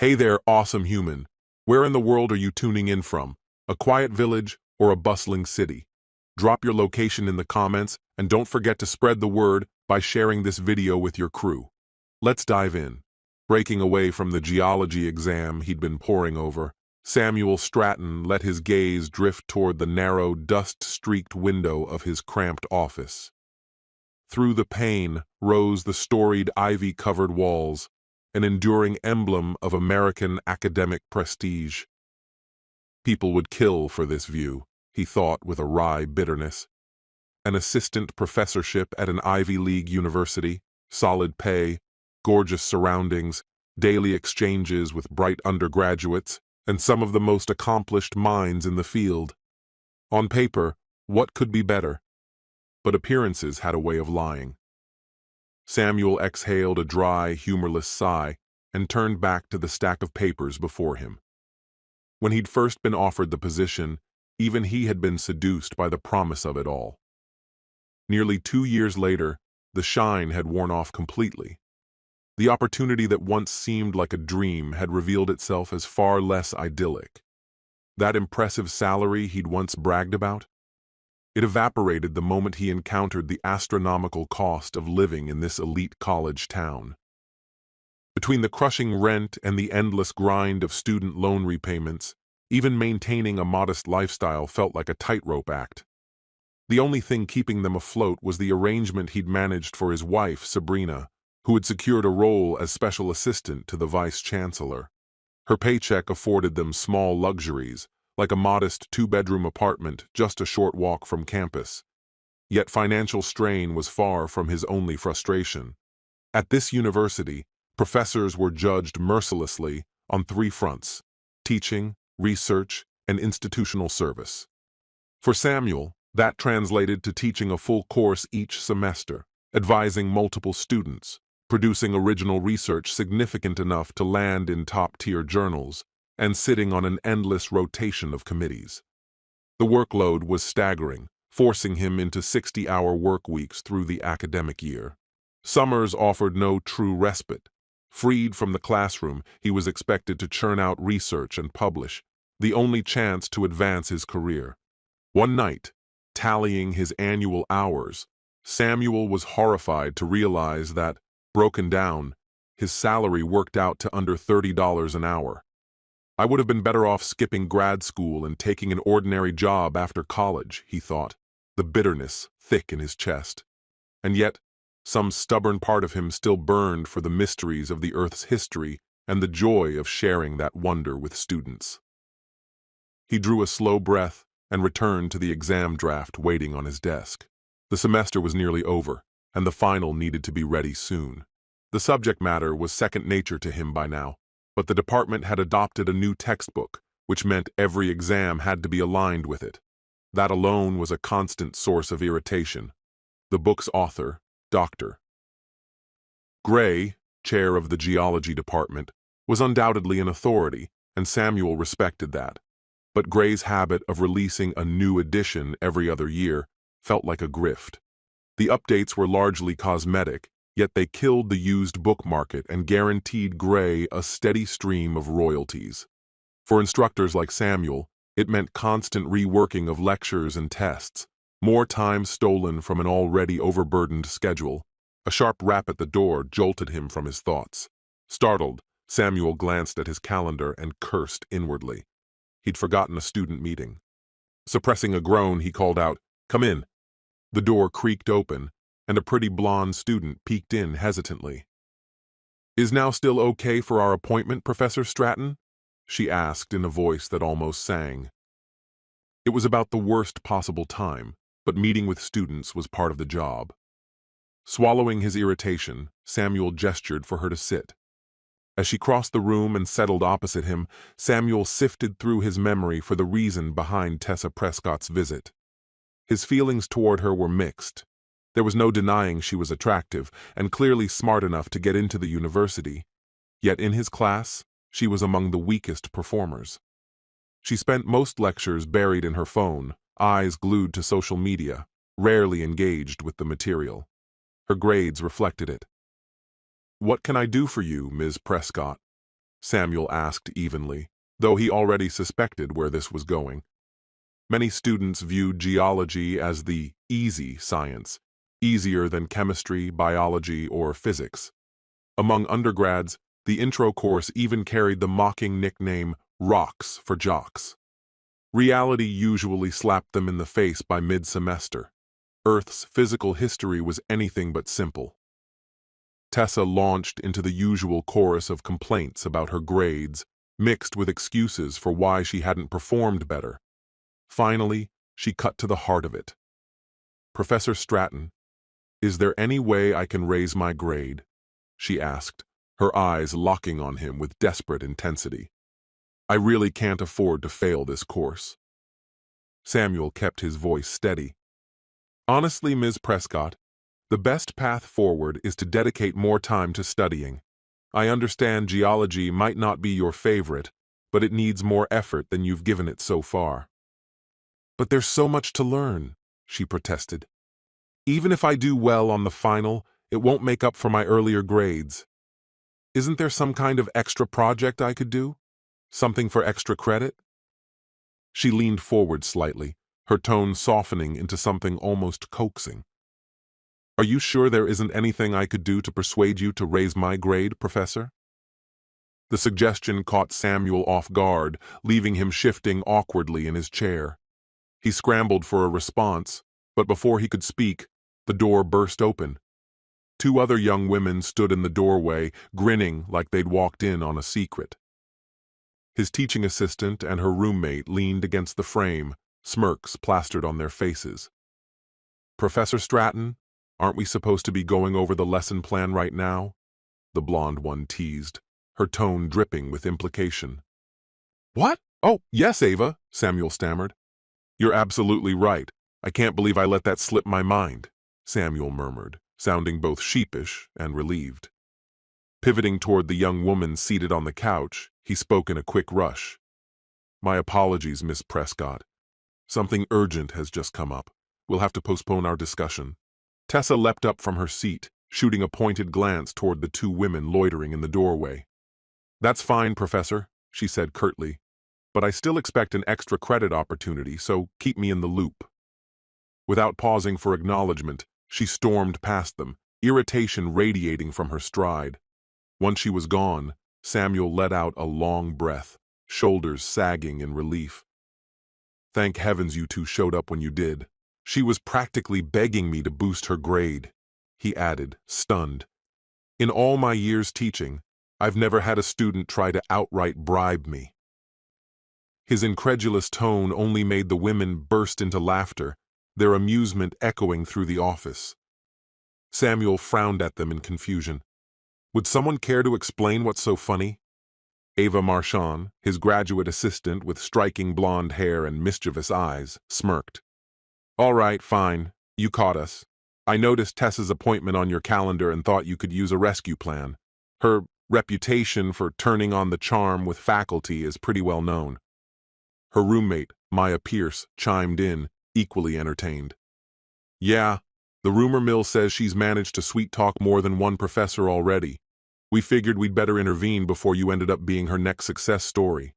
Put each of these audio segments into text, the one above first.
Hey there, awesome human. Where in the world are you tuning in from? A quiet village or a bustling city? Drop your location in the comments and don't forget to spread the word by sharing this video with your crew. Let's dive in. Breaking away from the geology exam he'd been poring over, Samuel Stratton let his gaze drift toward the narrow, dust-streaked window of his cramped office. Through the pane rose the storied ivy-covered walls, an enduring emblem of American academic prestige. People would kill for this view, he thought with a wry bitterness. An assistant professorship at an Ivy League university, solid pay, gorgeous surroundings, daily exchanges with bright undergraduates, and some of the most accomplished minds in the field. On paper, what could be better? But appearances had a way of lying. Samuel exhaled a dry, humorless sigh and turned back to the stack of papers before him. When he'd first been offered the position, even he had been seduced by the promise of it all. Nearly 2 years later, the shine had worn off completely. The opportunity that once seemed like a dream had revealed itself as far less idyllic. That impressive salary he'd once bragged about? It evaporated the moment he encountered the astronomical cost of living in this elite college town. Between the crushing rent and the endless grind of student loan repayments, even maintaining a modest lifestyle felt like a tightrope act. The only thing keeping them afloat was the arrangement he'd managed for his wife, Sabrina, who had secured a role as special assistant to the vice-chancellor. Her paycheck afforded them small luxuries, like a modest 2-bedroom apartment just a short walk from campus. Yet financial strain was far from his only frustration. At this university, professors were judged mercilessly on 3 fronts: teaching, research, and institutional service. For Samuel, that translated to teaching a full course each semester, advising multiple students, producing original research significant enough to land in top-tier journals, and sitting on an endless rotation of committees. The workload was staggering, forcing him into 60-hour work weeks through the academic year. Summers offered no true respite. Freed from the classroom, he was expected to churn out research and publish, the only chance to advance his career. One night, tallying his annual hours, Samuel was horrified to realize that, broken down, his salary worked out to under $30 an hour. I would have been better off skipping grad school and taking an ordinary job after college, he thought, the bitterness thick in his chest. And yet, some stubborn part of him still burned for the mysteries of the Earth's history and the joy of sharing that wonder with students. He drew a slow breath and returned to the exam draft waiting on his desk. The semester was nearly over, and the final needed to be ready soon. The subject matter was second nature to him by now, but the department had adopted a new textbook, which meant every exam had to be aligned with it. That alone was a constant source of irritation. The book's author, Dr. Gray, chair of the geology department, was undoubtedly an authority, and Samuel respected that. But Gray's habit of releasing a new edition every other year felt like a grift. The updates were largely cosmetic, yet they killed the used book market and guaranteed Gray a steady stream of royalties. For instructors like Samuel, it meant constant reworking of lectures and tests, more time stolen from an already overburdened schedule. A sharp rap at the door jolted him from his thoughts. Startled, Samuel glanced at his calendar and cursed inwardly. He'd forgotten a student meeting. Suppressing a groan, he called out, "Come in." The door creaked open, and a pretty blonde student peeked in hesitantly. "Is now still okay for our appointment, Professor Stratton?" she asked in a voice that almost sang. It was about the worst possible time, but meeting with students was part of the job. Swallowing his irritation, Samuel gestured for her to sit. As she crossed the room and settled opposite him, Samuel sifted through his memory for the reason behind Tessa Prescott's visit. His feelings toward her were mixed. There was no denying she was attractive and clearly smart enough to get into the university. Yet in his class, she was among the weakest performers. She spent most lectures buried in her phone, eyes glued to social media, rarely engaged with the material. Her grades reflected it. "What can I do for you, Ms. Prescott?" Samuel asked evenly, though he already suspected where this was going. Many students viewed geology as the easy science, easier than chemistry, biology, or physics. Among undergrads, the intro course even carried the mocking nickname Rocks for jocks. Reality usually slapped them in the face by mid-semester. Earth's physical history was anything but simple. Tessa launched into the usual chorus of complaints about her grades, mixed with excuses for why she hadn't performed better. Finally, she cut to the heart of it. "Professor Stratton, is there any way I can raise my grade?" she asked, her eyes locking on him with desperate intensity. "I really can't afford to fail this course." Samuel kept his voice steady. "Honestly, Ms. Prescott, the best path forward is to dedicate more time to studying. I understand geology might not be your favorite, but it needs more effort than you've given it so far." "But there's so much to learn," she protested. "Even if I do well on the final, it won't make up for my earlier grades. Isn't there some kind of extra project I could do? Something for extra credit?" She leaned forward slightly, her tone softening into something almost coaxing. "Are you sure there isn't anything I could do to persuade you to raise my grade, Professor?" The suggestion caught Samuel off guard, leaving him shifting awkwardly in his chair. He scrambled for a response, but before he could speak, the door burst open. Two other young women stood in the doorway, grinning like they'd walked in on a secret. His teaching assistant and her roommate leaned against the frame, smirks plastered on their faces. "Professor Stratton, aren't we supposed to be going over the lesson plan right now?" the blonde one teased, her tone dripping with implication. "What? Oh, yes, Ava," Samuel stammered. "You're absolutely right. I can't believe I let that slip my mind," Samuel murmured, sounding both sheepish and relieved. Pivoting toward the young woman seated on the couch, he spoke in a quick rush. "My apologies, Miss Prescott. Something urgent has just come up. We'll have to postpone our discussion." Tessa leapt up from her seat, shooting a pointed glance toward the two women loitering in the doorway. "That's fine, Professor," she said curtly, "but I still expect an extra credit opportunity, so keep me in the loop." Without pausing for acknowledgement, she stormed past them, irritation radiating from her stride. Once she was gone, Samuel let out a long breath, shoulders sagging in relief. "Thank heavens you two showed up when you did. She was practically begging me to boost her grade," he added, stunned. "In all my years teaching, I've never had a student try to outright bribe me." His incredulous tone only made the women burst into laughter, their amusement echoing through the office. Samuel frowned at them in confusion. Would someone care to explain what's so funny? Ava Marchand, his graduate assistant with striking blonde hair and mischievous eyes, smirked. "All right, fine. You caught us. I noticed Tessa's appointment on your calendar and thought you could use a rescue plan. Her reputation for turning on the charm with faculty is pretty well known." Her roommate, Maya Pierce, chimed in, equally entertained. "Yeah, the rumor mill says she's managed to sweet-talk more than one professor already. We figured we'd better intervene before you ended up being her next success story."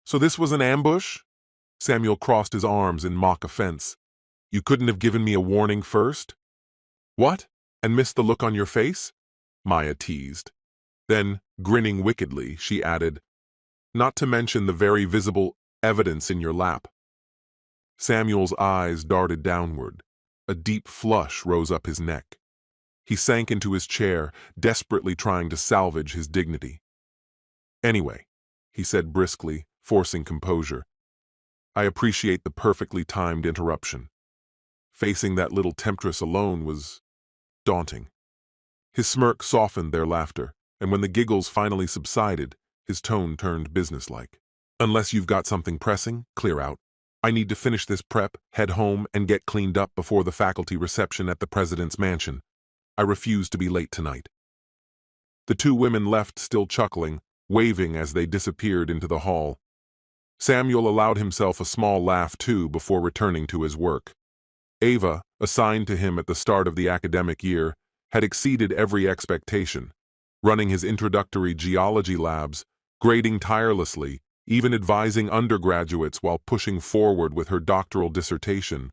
"So this was an ambush?" Samuel crossed his arms in mock offense. "You couldn't have given me a warning first?" "What? And missed the look on your face?" Maya teased. Then, grinning wickedly, she added, "Not to mention the very visible evidence in your lap." Samuel's eyes darted downward. A deep flush rose up his neck. He sank into his chair, desperately trying to salvage his dignity. "Anyway," he said briskly, forcing composure, "I appreciate the perfectly timed interruption. Facing that little temptress alone was daunting." His smirk softened their laughter, and when the giggles finally subsided, his tone turned businesslike. "Unless you've got something pressing, clear out. I need to finish this prep, head home, and get cleaned up before the faculty reception at the president's mansion. I refuse to be late tonight." The two women left still chuckling, waving as they disappeared into the hall. Samuel allowed himself a small laugh too before returning to his work. Ava, assigned to him at the start of the academic year, had exceeded every expectation, running his introductory geology labs, grading tirelessly, even advising undergraduates while pushing forward with her doctoral dissertation.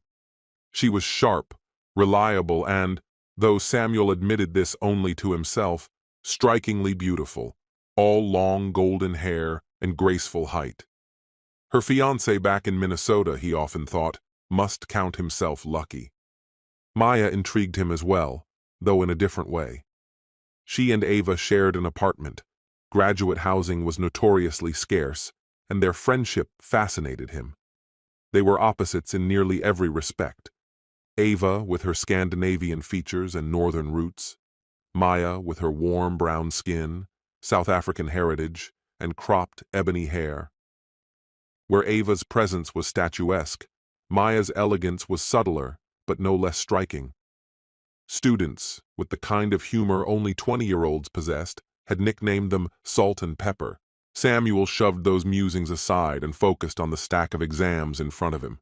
She was sharp, reliable, and, though Samuel admitted this only to himself, strikingly beautiful, all long golden hair and graceful height. Her fiancé back in Minnesota, he often thought, must count himself lucky. Maya intrigued him as well, though in a different way. She and Ava shared an apartment. Graduate housing was notoriously scarce, and their friendship fascinated him. They were opposites in nearly every respect. Ava with her Scandinavian features and northern roots, Maya with her warm brown skin, South African heritage, and cropped ebony hair. Where Ava's presence was statuesque, Maya's elegance was subtler, but no less striking. Students, with the kind of humor only 20-year-olds possessed, had nicknamed them Salt and Pepper. Samuel shoved those musings aside and focused on the stack of exams in front of him.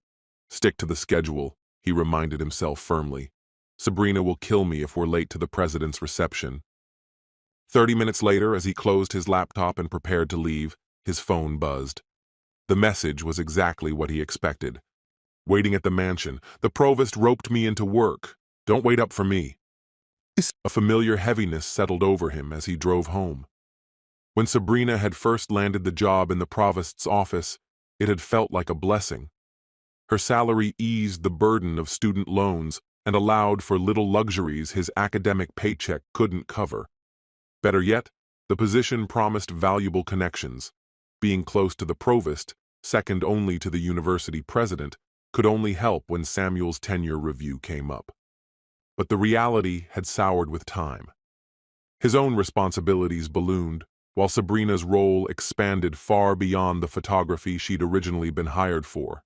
Stick to the schedule, he reminded himself firmly. Sabrina will kill me if we're late to the president's reception. 30 minutes later, as he closed his laptop and prepared to leave, his phone buzzed. The message was exactly what he expected. Waiting at the mansion, the provost roped me into work. Don't wait up for me. A familiar heaviness settled over him as he drove home. When Sabrina had first landed the job in the provost's office, it had felt like a blessing. Her salary eased the burden of student loans and allowed for little luxuries his academic paycheck couldn't cover. Better yet, the position promised valuable connections. Being close to the provost, second only to the university president, could only help when Samuel's tenure review came up. But the reality had soured with time. His own responsibilities ballooned, while Sabrina's role expanded far beyond the photography she'd originally been hired for.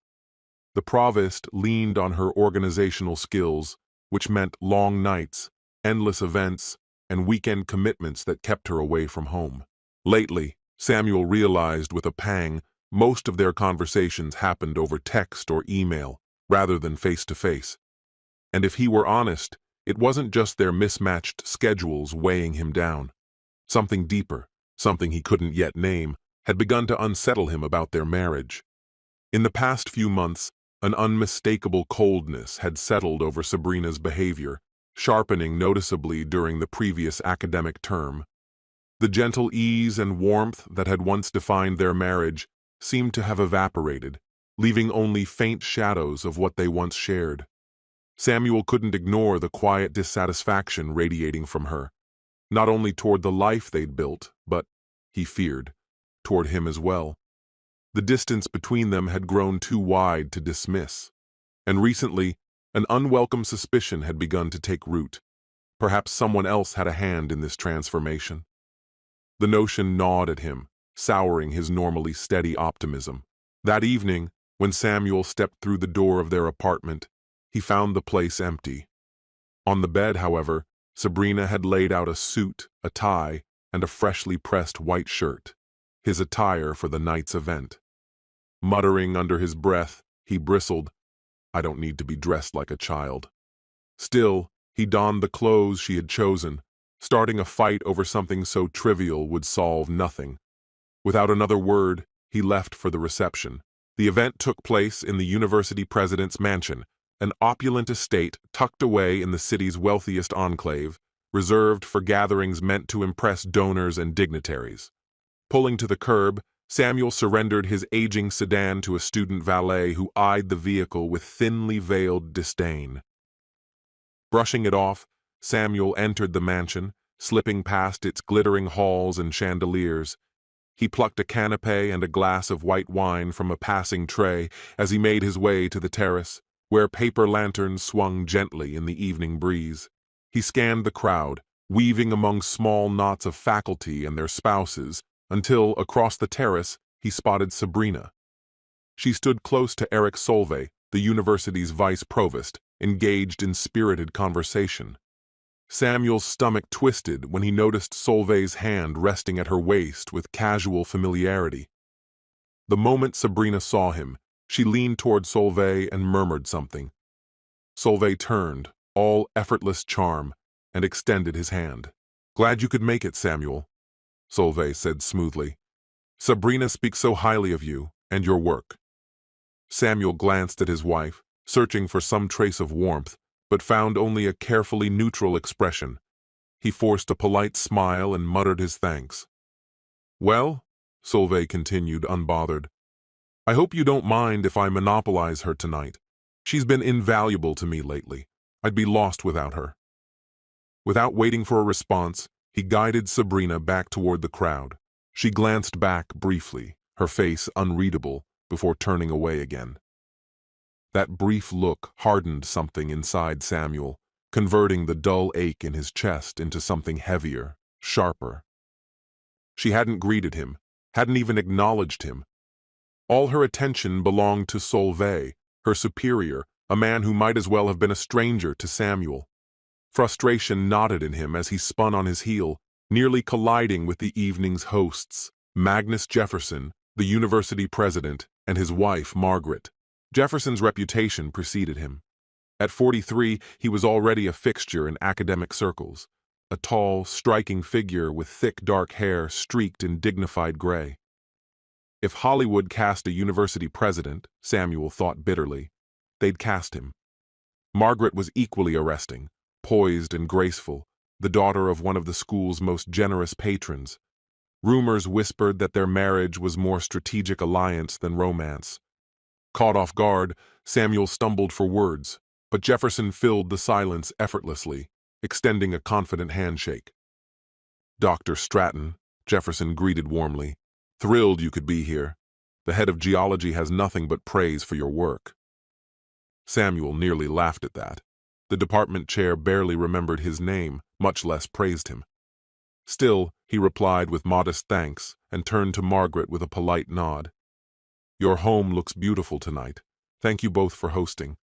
The provost leaned on her organizational skills, which meant long nights, endless events, and weekend commitments that kept her away from home. Lately, Samuel realized with a pang, most of their conversations happened over text or email, rather than face-to-face. And if he were honest, it wasn't just their mismatched schedules weighing him down. Something deeper, something he couldn't yet name, had begun to unsettle him about their marriage. In the past few months, an unmistakable coldness had settled over Sabrina's behavior, sharpening noticeably during the previous academic term. The gentle ease and warmth that had once defined their marriage seemed to have evaporated, leaving only faint shadows of what they once shared. Samuel couldn't ignore the quiet dissatisfaction radiating from her, not only toward the life they'd built, but, he feared, toward him as well. The distance between them had grown too wide to dismiss, and recently, an unwelcome suspicion had begun to take root. Perhaps someone else had a hand in this transformation. The notion gnawed at him, souring his normally steady optimism. That evening, when Samuel stepped through the door of their apartment, he found the place empty. On the bed, however, Sabrina had laid out a suit, a tie, and a freshly pressed white shirt, his attire for the night's event. Muttering under his breath, he bristled, "I don't need to be dressed like a child." Still, he donned the clothes she had chosen. Starting a fight over something so trivial would solve nothing. Without another word, he left for the reception. The event took place in the university president's mansion, an opulent estate tucked away in the city's wealthiest enclave, reserved for gatherings meant to impress donors and dignitaries. Pulling to the curb, Samuel surrendered his aging sedan to a student valet who eyed the vehicle with thinly veiled disdain. Brushing it off, Samuel entered the mansion, slipping past its glittering halls and chandeliers. He plucked a canapé and a glass of white wine from a passing tray as he made his way to the terrace, where paper lanterns swung gently in the evening breeze. He scanned the crowd, weaving among small knots of faculty and their spouses, until, across the terrace, he spotted Sabrina. She stood close to Eric Solvay, the university's vice provost, engaged in spirited conversation. Samuel's stomach twisted when he noticed Solvay's hand resting at her waist with casual familiarity. The moment Sabrina saw him, she leaned toward Solvay and murmured something. Solvay turned, all effortless charm, and extended his hand. "Glad you could make it, Samuel," Solvay said smoothly. Sabrina speaks so highly of you and your work. Samuel glanced at his wife, searching for some trace of warmth, but found only a carefully neutral expression. He forced a polite smile and muttered his thanks. Well, Solveig continued, unbothered, I hope you don't mind if I monopolize her tonight. She's been invaluable to me lately. I'd be lost without her. Without waiting for a response, he guided Sabrina back toward the crowd. She glanced back briefly, her face unreadable, before turning away again. That brief look hardened something inside Samuel, converting the dull ache in his chest into something heavier, sharper. She hadn't greeted him, hadn't even acknowledged him. All her attention belonged to Solveig, her superior, a man who might as well have been a stranger to Samuel. Frustration knotted in him as he spun on his heel, nearly colliding with the evening's hosts, Magnus Jefferson, the university president, and his wife, Margaret. Jefferson's reputation preceded him. At 43, he was already a fixture in academic circles, a tall, striking figure with thick dark hair streaked in dignified gray. If Hollywood cast a university president, Samuel thought bitterly, they'd cast him. Margaret was equally arresting, poised and graceful, the daughter of one of the school's most generous patrons. Rumors whispered that their marriage was more strategic alliance than romance. Caught off guard, Samuel stumbled for words, but Jefferson filled the silence effortlessly, extending a confident handshake. Dr. Stratton, Jefferson greeted warmly. Thrilled you could be here. The head of geology has nothing but praise for your work. Samuel nearly laughed at that. The department chair barely remembered his name, much less praised him. Still, he replied with modest thanks and turned to Margaret with a polite nod. Your home looks beautiful tonight. Thank you both for hosting.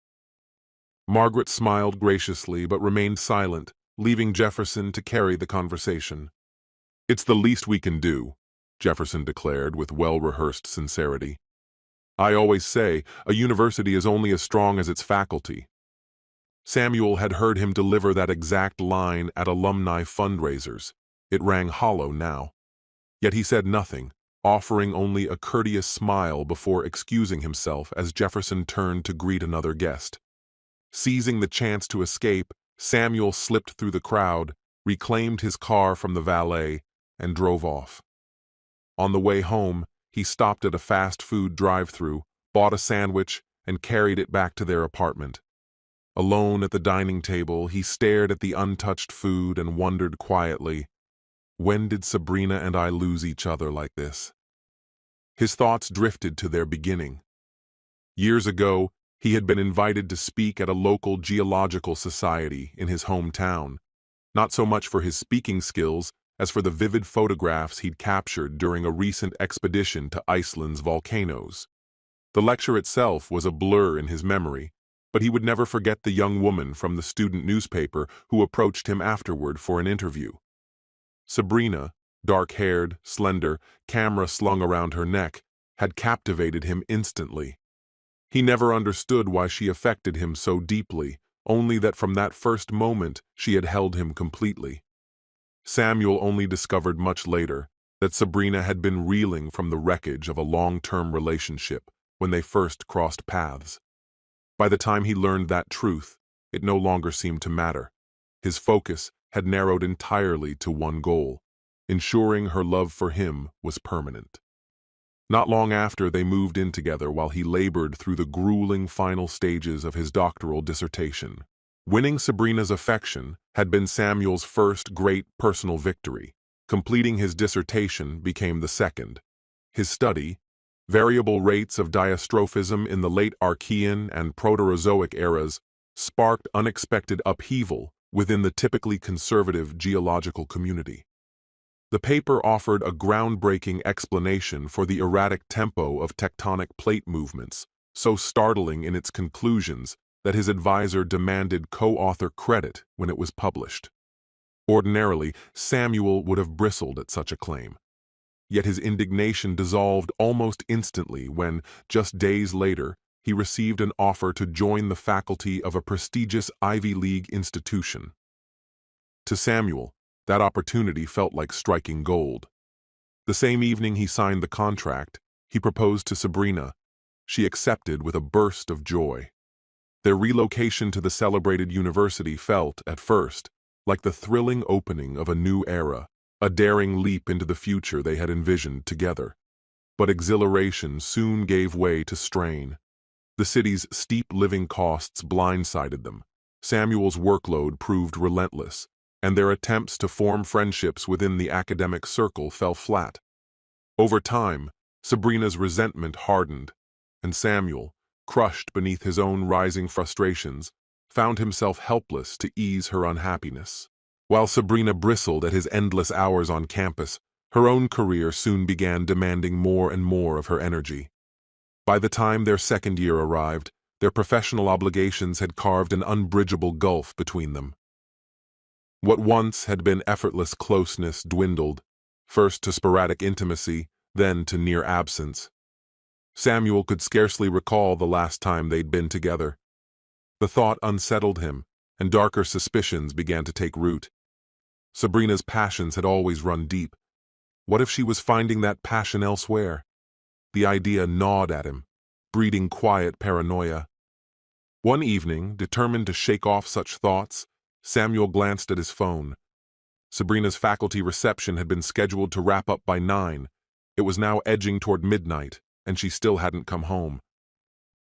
Margaret smiled graciously but remained silent, leaving Jefferson to carry the conversation. It's the least we can do, Jefferson declared with well-rehearsed sincerity. I always say, a university is only as strong as its faculty. Samuel had heard him deliver that exact line at alumni fundraisers. It rang hollow now. Yet he said nothing, offering only a courteous smile before excusing himself as Jefferson turned to greet another guest. Seizing the chance to escape, Samuel slipped through the crowd, reclaimed his car from the valet, and drove off. On the way home, he stopped at a fast food drive-thru, bought a sandwich, and carried it back to their apartment. Alone at the dining table, he stared at the untouched food and wondered quietly, when did Sabrina and I lose each other like this? His thoughts drifted to their beginning. Years ago, he had been invited to speak at a local geological society in his hometown, not so much for his speaking skills as for the vivid photographs he'd captured during a recent expedition to Iceland's volcanoes. The lecture itself was a blur in his memory, but he would never forget the young woman from the student newspaper who approached him afterward for an interview. Sabrina, dark-haired, slender, camera slung around her neck, had captivated him instantly. He never understood why she affected him so deeply, only that from that first moment she had held him completely. Samuel only discovered much later that Sabrina had been reeling from the wreckage of a long-term relationship when they first crossed paths. By the time he learned that truth, it no longer seemed to matter. His focus had narrowed entirely to one goal, ensuring her love for him was permanent. Not long after, they moved in together while he labored through the grueling final stages of his doctoral dissertation. Winning Sabrina's affection had been Samuel's first great personal victory. Completing his dissertation became the second. His study, variable rates of diastrophism in the late Archean and Proterozoic eras, sparked unexpected upheaval within the typically conservative geological community. The paper offered a groundbreaking explanation for the erratic tempo of tectonic plate movements, so startling in its conclusions that his advisor demanded co-author credit when it was published. Ordinarily, Samuel would have bristled at such a claim. Yet his indignation dissolved almost instantly when, just days later, he received an offer to join the faculty of a prestigious Ivy League institution. To Samuel, that opportunity felt like striking gold. The same evening he signed the contract, he proposed to Sabrina. She accepted with a burst of joy. Their relocation to the celebrated university felt, at first, like the thrilling opening of a new era, a daring leap into the future they had envisioned together. But exhilaration soon gave way to strain. The city's steep living costs blindsided them. Samuel's workload proved relentless, and their attempts to form friendships within the academic circle fell flat. Over time, Sabrina's resentment hardened, and Samuel, crushed beneath his own rising frustrations, found himself helpless to ease her unhappiness. While Sabrina bristled at his endless hours on campus, her own career soon began demanding more and more of her energy. By the time their second year arrived, their professional obligations had carved an unbridgeable gulf between them. What once had been effortless closeness dwindled, first to sporadic intimacy, then to near absence. Samuel could scarcely recall the last time they'd been together. The thought unsettled him, and darker suspicions began to take root. Sabrina's passions had always run deep. What if she was finding that passion elsewhere? The idea gnawed at him, breeding quiet paranoia. One evening, determined to shake off such thoughts, Samuel glanced at his phone. Sabrina's faculty reception had been scheduled to wrap up by 9. It was now edging toward midnight, and she still hadn't come home.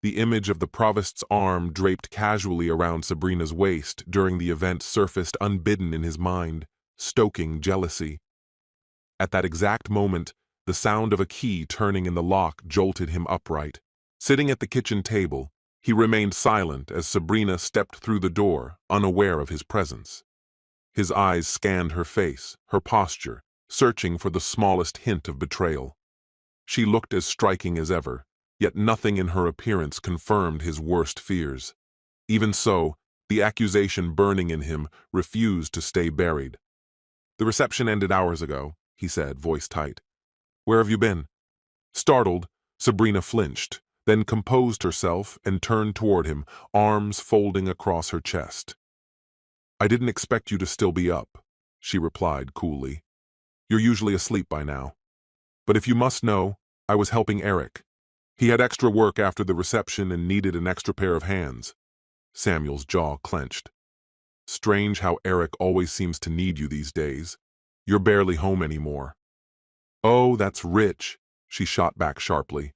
The image of the provost's arm draped casually around Sabrina's waist during the event surfaced unbidden in his mind, stoking jealousy. At that exact moment, the sound of a key turning in the lock jolted him upright. Sitting at the kitchen table, he remained silent as Sabrina stepped through the door, unaware of his presence. His eyes scanned her face, her posture, searching for the smallest hint of betrayal. She looked as striking as ever, yet nothing in her appearance confirmed his worst fears. Even so, the accusation burning in him refused to stay buried. "The reception ended hours ago," he said, voice tight. "Where have you been?" Startled, Sabrina flinched, then composed herself and turned toward him, arms folding across her chest. "I didn't expect you to still be up," she replied coolly. "You're usually asleep by now. But if you must know, I was helping Eric. He had extra work after the reception and needed an extra pair of hands." Samuel's jaw clenched. "Strange how Eric always seems to need you these days. You're barely home anymore." "Oh, that's Rich," she shot back sharply.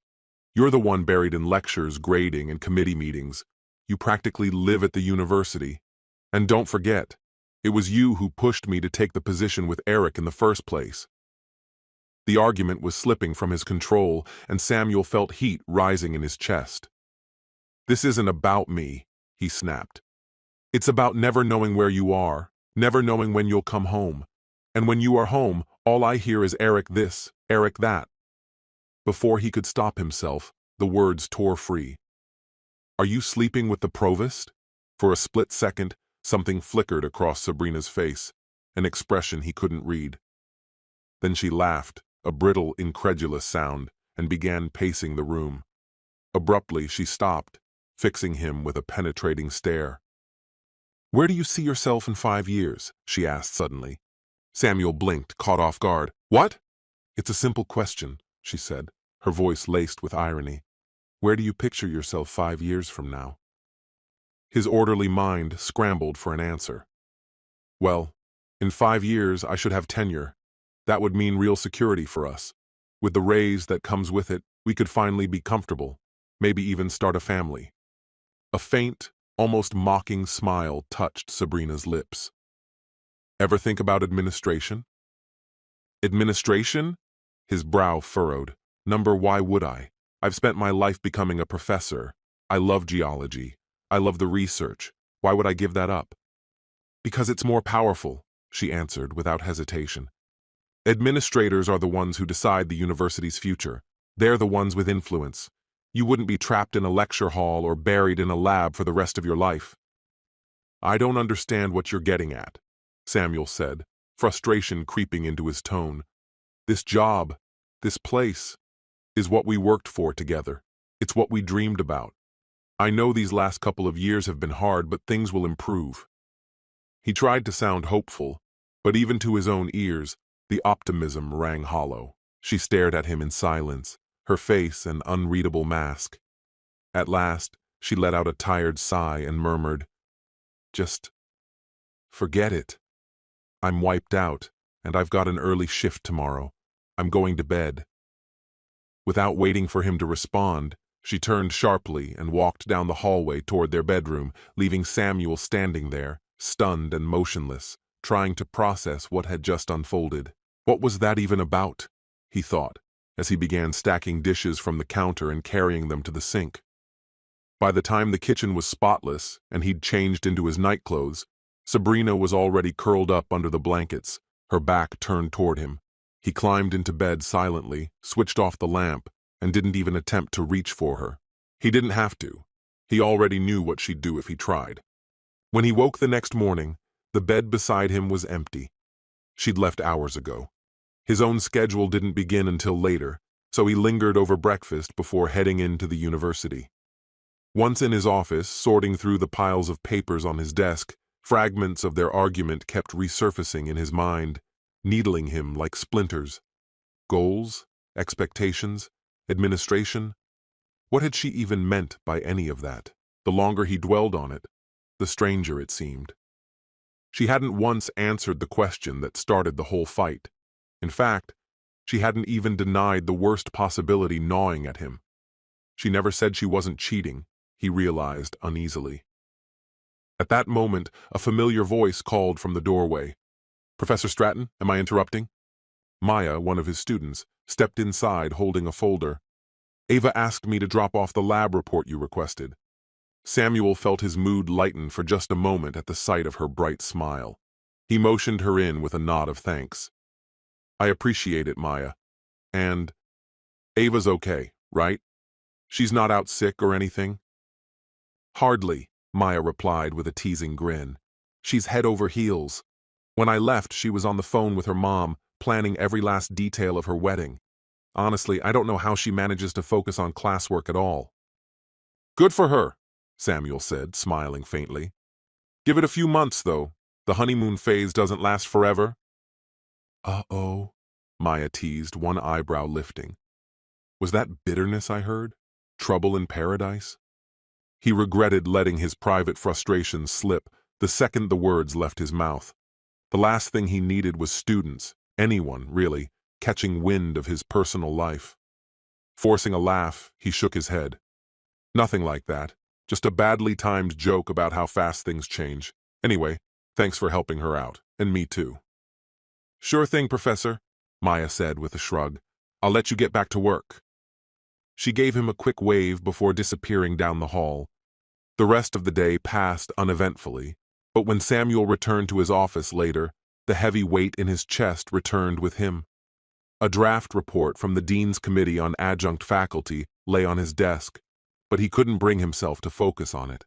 "You're the one buried in lectures, grading, and committee meetings. You practically live at the university. And don't forget, it was you who pushed me to take the position with Eric in the first place." The argument was slipping from his control, and Samuel felt heat rising in his chest. "This isn't about me," he snapped. "It's about never knowing where you are, never knowing when you'll come home. And when you are home, all I hear is Eric this, Eric that." Before he could stop himself, the words tore free. "Are you sleeping with the provost?" For a split second, something flickered across Sabrina's face, an expression he couldn't read. Then she laughed, a brittle, incredulous sound, and began pacing the room. Abruptly, she stopped, fixing him with a penetrating stare. "Where do you see yourself in 5 years?" she asked suddenly. Samuel blinked, caught off guard. "What?" "It's a simple question," she said, her voice laced with irony. "Where do you picture yourself 5 years from now?" His orderly mind scrambled for an answer. "Well, in 5 years I should have tenure. That would mean real security for us. With the raise that comes with it, we could finally be comfortable, maybe even start a family." A faint, almost mocking smile touched Sabrina's lips. "Ever think about administration?" "Administration?" His brow furrowed. Why would I? I've spent my life becoming a professor. I love geology. I love the research. Why would I give that up?" "Because it's more powerful," she answered without hesitation. "Administrators are the ones who decide the university's future. They're the ones with influence. You wouldn't be trapped in a lecture hall or buried in a lab for the rest of your life." "I don't understand what you're getting at," Samuel said, frustration creeping into his tone. "This job, this place, is what we worked for together. It's what we dreamed about. I know these last couple of years have been hard, but things will improve." He tried to sound hopeful, but even to his own ears, the optimism rang hollow. She stared at him in silence, her face an unreadable mask. At last, she let out a tired sigh and murmured, "Just forget it. I'm wiped out, and I've got an early shift tomorrow. I'm going to bed." Without waiting for him to respond, she turned sharply and walked down the hallway toward their bedroom, leaving Samuel standing there, stunned and motionless, trying to process what had just unfolded. What was that even about? He thought, as he began stacking dishes from the counter and carrying them to the sink. By the time the kitchen was spotless and he'd changed into his nightclothes, Sabrina was already curled up under the blankets, her back turned toward him. He climbed into bed silently, switched off the lamp, and didn't even attempt to reach for her. He didn't have to. He already knew what she'd do if he tried. When he woke the next morning, the bed beside him was empty. She'd left hours ago. His own schedule didn't begin until later, so he lingered over breakfast before heading into the university. Once in his office, sorting through the piles of papers on his desk, fragments of their argument kept resurfacing in his mind, needling him like splinters. Goals? Expectations? Administration? What had she even meant by any of that? The longer he dwelled on it, the stranger it seemed. She hadn't once answered the question that started the whole fight. In fact, she hadn't even denied the worst possibility gnawing at him. She never said she wasn't cheating, he realized uneasily. At that moment, a familiar voice called from the doorway. "Professor Stratton, am I interrupting?" Maya, one of his students, stepped inside holding a folder. "Ava asked me to drop off the lab report you requested." Samuel felt his mood lighten for just a moment at the sight of her bright smile. He motioned her in with a nod of thanks. "I appreciate it, Maya. And Ava's okay, right? She's not out sick or anything?" "Hardly," Maya replied with a teasing grin. "She's head over heels. When I left, she was on the phone with her mom, planning every last detail of her wedding. Honestly, I don't know how she manages to focus on classwork at all." "Good for her," Samuel said, smiling faintly. "Give it a few months, though. The honeymoon phase doesn't last forever." "Uh-oh," Maya teased, one eyebrow lifting. Was that bitterness I heard? Trouble in paradise? He regretted letting his private frustrations slip the second the words left his mouth. The last thing he needed was students, anyone, really, catching wind of his personal life. Forcing a laugh, he shook his head. "Nothing like that. Just a badly timed joke about how fast things change. Anyway, thanks for helping her out, and me too." "Sure thing, Professor," Maya said with a shrug. "I'll let you get back to work." She gave him a quick wave before disappearing down the hall. The rest of the day passed uneventfully, but when Samuel returned to his office later, the heavy weight in his chest returned with him. A draft report from the Dean's Committee on Adjunct Faculty lay on his desk, but he couldn't bring himself to focus on it.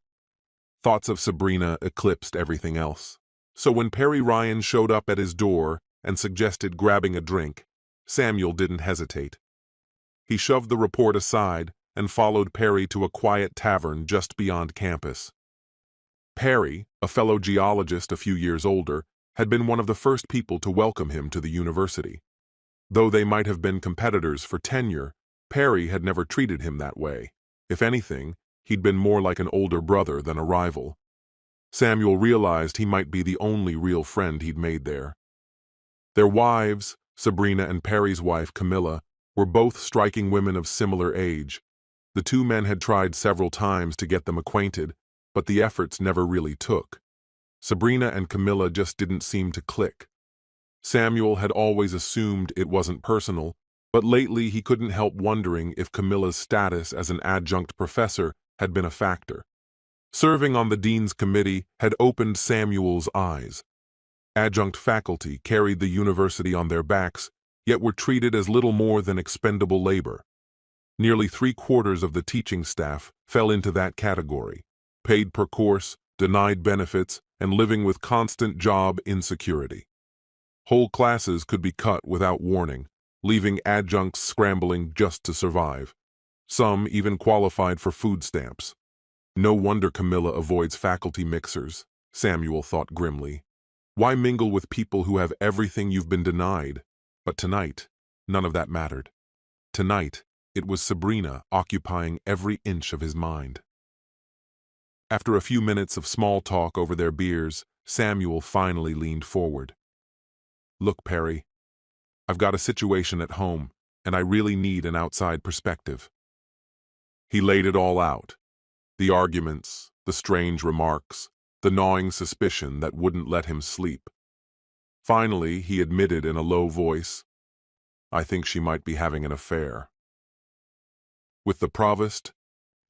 Thoughts of Sabrina eclipsed everything else. So when Perry Ryan showed up at his door and suggested grabbing a drink, Samuel didn't hesitate. He shoved the report aside and followed Perry to a quiet tavern just beyond campus. Perry, a fellow geologist a few years older, had been one of the first people to welcome him to the university. Though they might have been competitors for tenure, Perry had never treated him that way. If anything, he'd been more like an older brother than a rival. Samuel realized he might be the only real friend he'd made there. Their wives, Sabrina and Perry's wife Camilla, were both striking women of similar age. The two men had tried several times to get them acquainted, but the efforts never really took. Sabrina and Camilla just didn't seem to click. Samuel had always assumed it wasn't personal, but lately he couldn't help wondering if Camilla's status as an adjunct professor had been a factor. Serving on the Dean's Committee had opened Samuel's eyes. Adjunct faculty carried the university on their backs, yet were treated as little more than expendable labor. Nearly 3/4 of the teaching staff fell into that category, paid per course, denied benefits, and living with constant job insecurity. Whole classes could be cut without warning, leaving adjuncts scrambling just to survive. Some even qualified for food stamps. No wonder Camilla avoids faculty mixers, Samuel thought grimly. Why mingle with people who have everything you've been denied? But tonight, none of that mattered. Tonight, it was Sabrina occupying every inch of his mind. After a few minutes of small talk over their beers, Samuel finally leaned forward. "Look, Perry, I've got a situation at home, and I really need an outside perspective." He laid it all out. The arguments, the strange remarks, the gnawing suspicion that wouldn't let him sleep. Finally, he admitted in a low voice, "I think she might be having an affair." With the provost,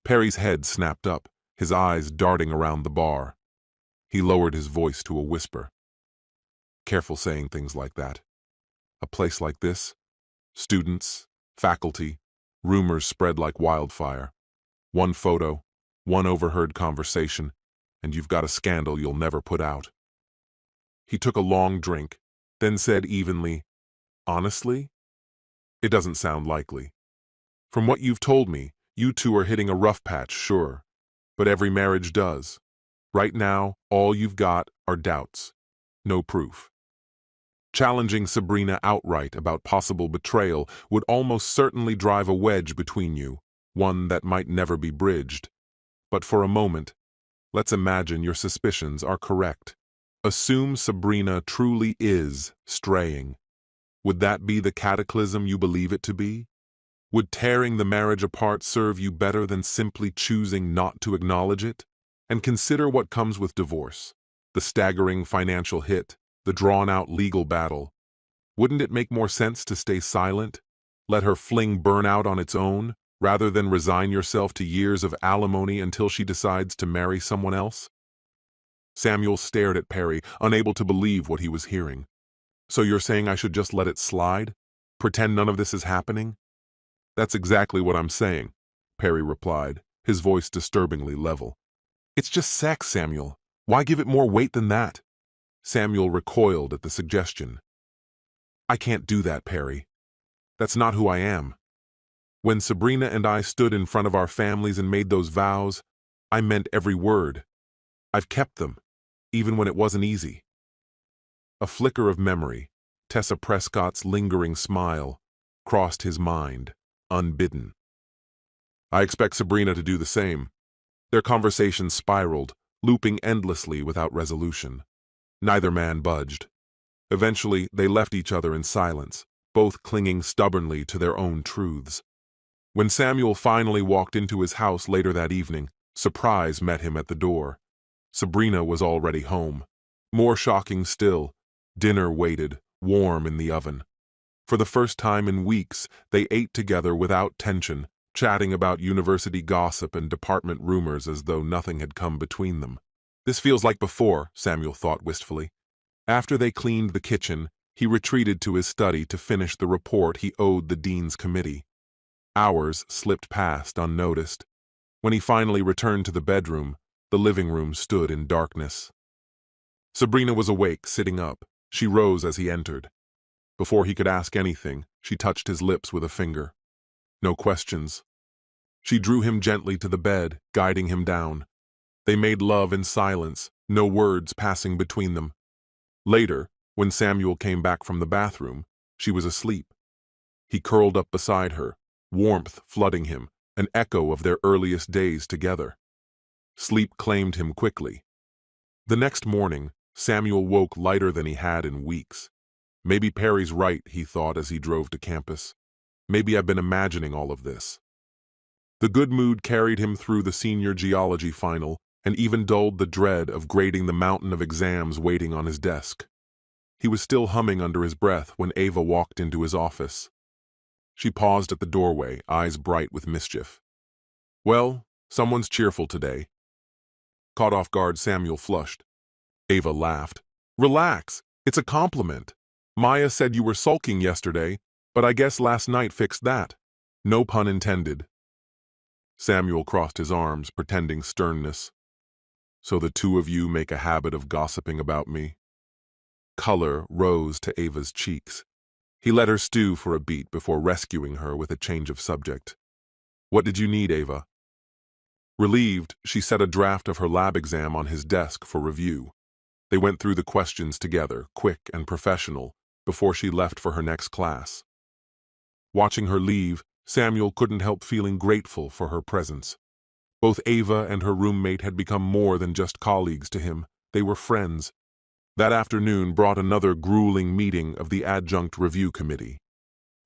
Perry's head snapped up, his eyes darting around the bar. He lowered his voice to a whisper. "Careful saying things like that. A place like this, students, faculty, rumors spread like wildfire. One photo, one overheard conversation, and you've got a scandal you'll never put out." He took a long drink, then said evenly, "Honestly, it doesn't sound likely. From what you've told me, you two are hitting a rough patch, sure, but every marriage does. Right now, all you've got are doubts, no proof." Challenging Sabrina outright about possible betrayal would almost certainly drive a wedge between you, one that might never be bridged. But for a moment, let's imagine your suspicions are correct. Assume Sabrina truly is straying. Would that be the cataclysm you believe it to be? Would tearing the marriage apart serve you better than simply choosing not to acknowledge it? And consider what comes with divorce. The staggering financial hit, the drawn-out legal battle. Wouldn't it make more sense to stay silent? Let her fling burn out on its own, rather than resign yourself to years of alimony until she decides to marry someone else? Samuel stared at Perry, unable to believe what he was hearing. "So you're saying I should just let it slide? Pretend none of this is happening?" "That's exactly what I'm saying," Perry replied, his voice disturbingly level. "It's just sex, Samuel. Why give it more weight than that?" Samuel recoiled at the suggestion. "I can't do that, Perry. That's not who I am. When Sabrina and I stood in front of our families and made those vows, I meant every word. I've kept them, even when it wasn't easy." A flicker of memory, Tessa Prescott's lingering smile, crossed his mind, unbidden. "I expect Sabrina to do the same." Their conversation spiraled, looping endlessly without resolution. Neither man budged. Eventually, they left each other in silence, both clinging stubbornly to their own truths. When Samuel finally walked into his house later that evening, surprise met him at the door. Sabrina was already home. More shocking still, dinner waited, warm in the oven. For the first time in weeks, they ate together without tension, chatting about university gossip and department rumors as though nothing had come between them. This feels like before, Samuel thought wistfully. After they cleaned the kitchen, he retreated to his study to finish the report he owed the dean's committee. Hours slipped past unnoticed. When he finally returned to the bedroom, the living room stood in darkness. Sabrina was awake, sitting up. She rose as he entered. Before he could ask anything, she touched his lips with a finger. No questions. She drew him gently to the bed, guiding him down. They made love in silence, no words passing between them. Later, when Samuel came back from the bathroom, she was asleep. He curled up beside her, warmth flooding him, an echo of their earliest days together. Sleep claimed him quickly. The next morning, Samuel woke lighter than he had in weeks. Maybe Perry's right, he thought as he drove to campus. Maybe I've been imagining all of this. The good mood carried him through the senior geology final and even dulled the dread of grading the mountain of exams waiting on his desk. He was still humming under his breath when Ava walked into his office. She paused at the doorway, eyes bright with mischief. "Well, someone's cheerful today." Caught off guard, Samuel flushed. Ava laughed. "Relax, it's a compliment. Maya said you were sulking yesterday, but I guess last night fixed that. No pun intended." Samuel crossed his arms, pretending sternness. "So the two of you make a habit of gossiping about me?" Color rose to Ava's cheeks. He let her stew for a beat before rescuing her with a change of subject. "What did you need, Ava?" Relieved, she set a draft of her lab exam on his desk for review. They went through the questions together, quick and professional, before she left for her next class. Watching her leave, Samuel couldn't help feeling grateful for her presence. Both Ava and her roommate had become more than just colleagues to him. They were friends. That afternoon brought another grueling meeting of the Adjunct Review Committee.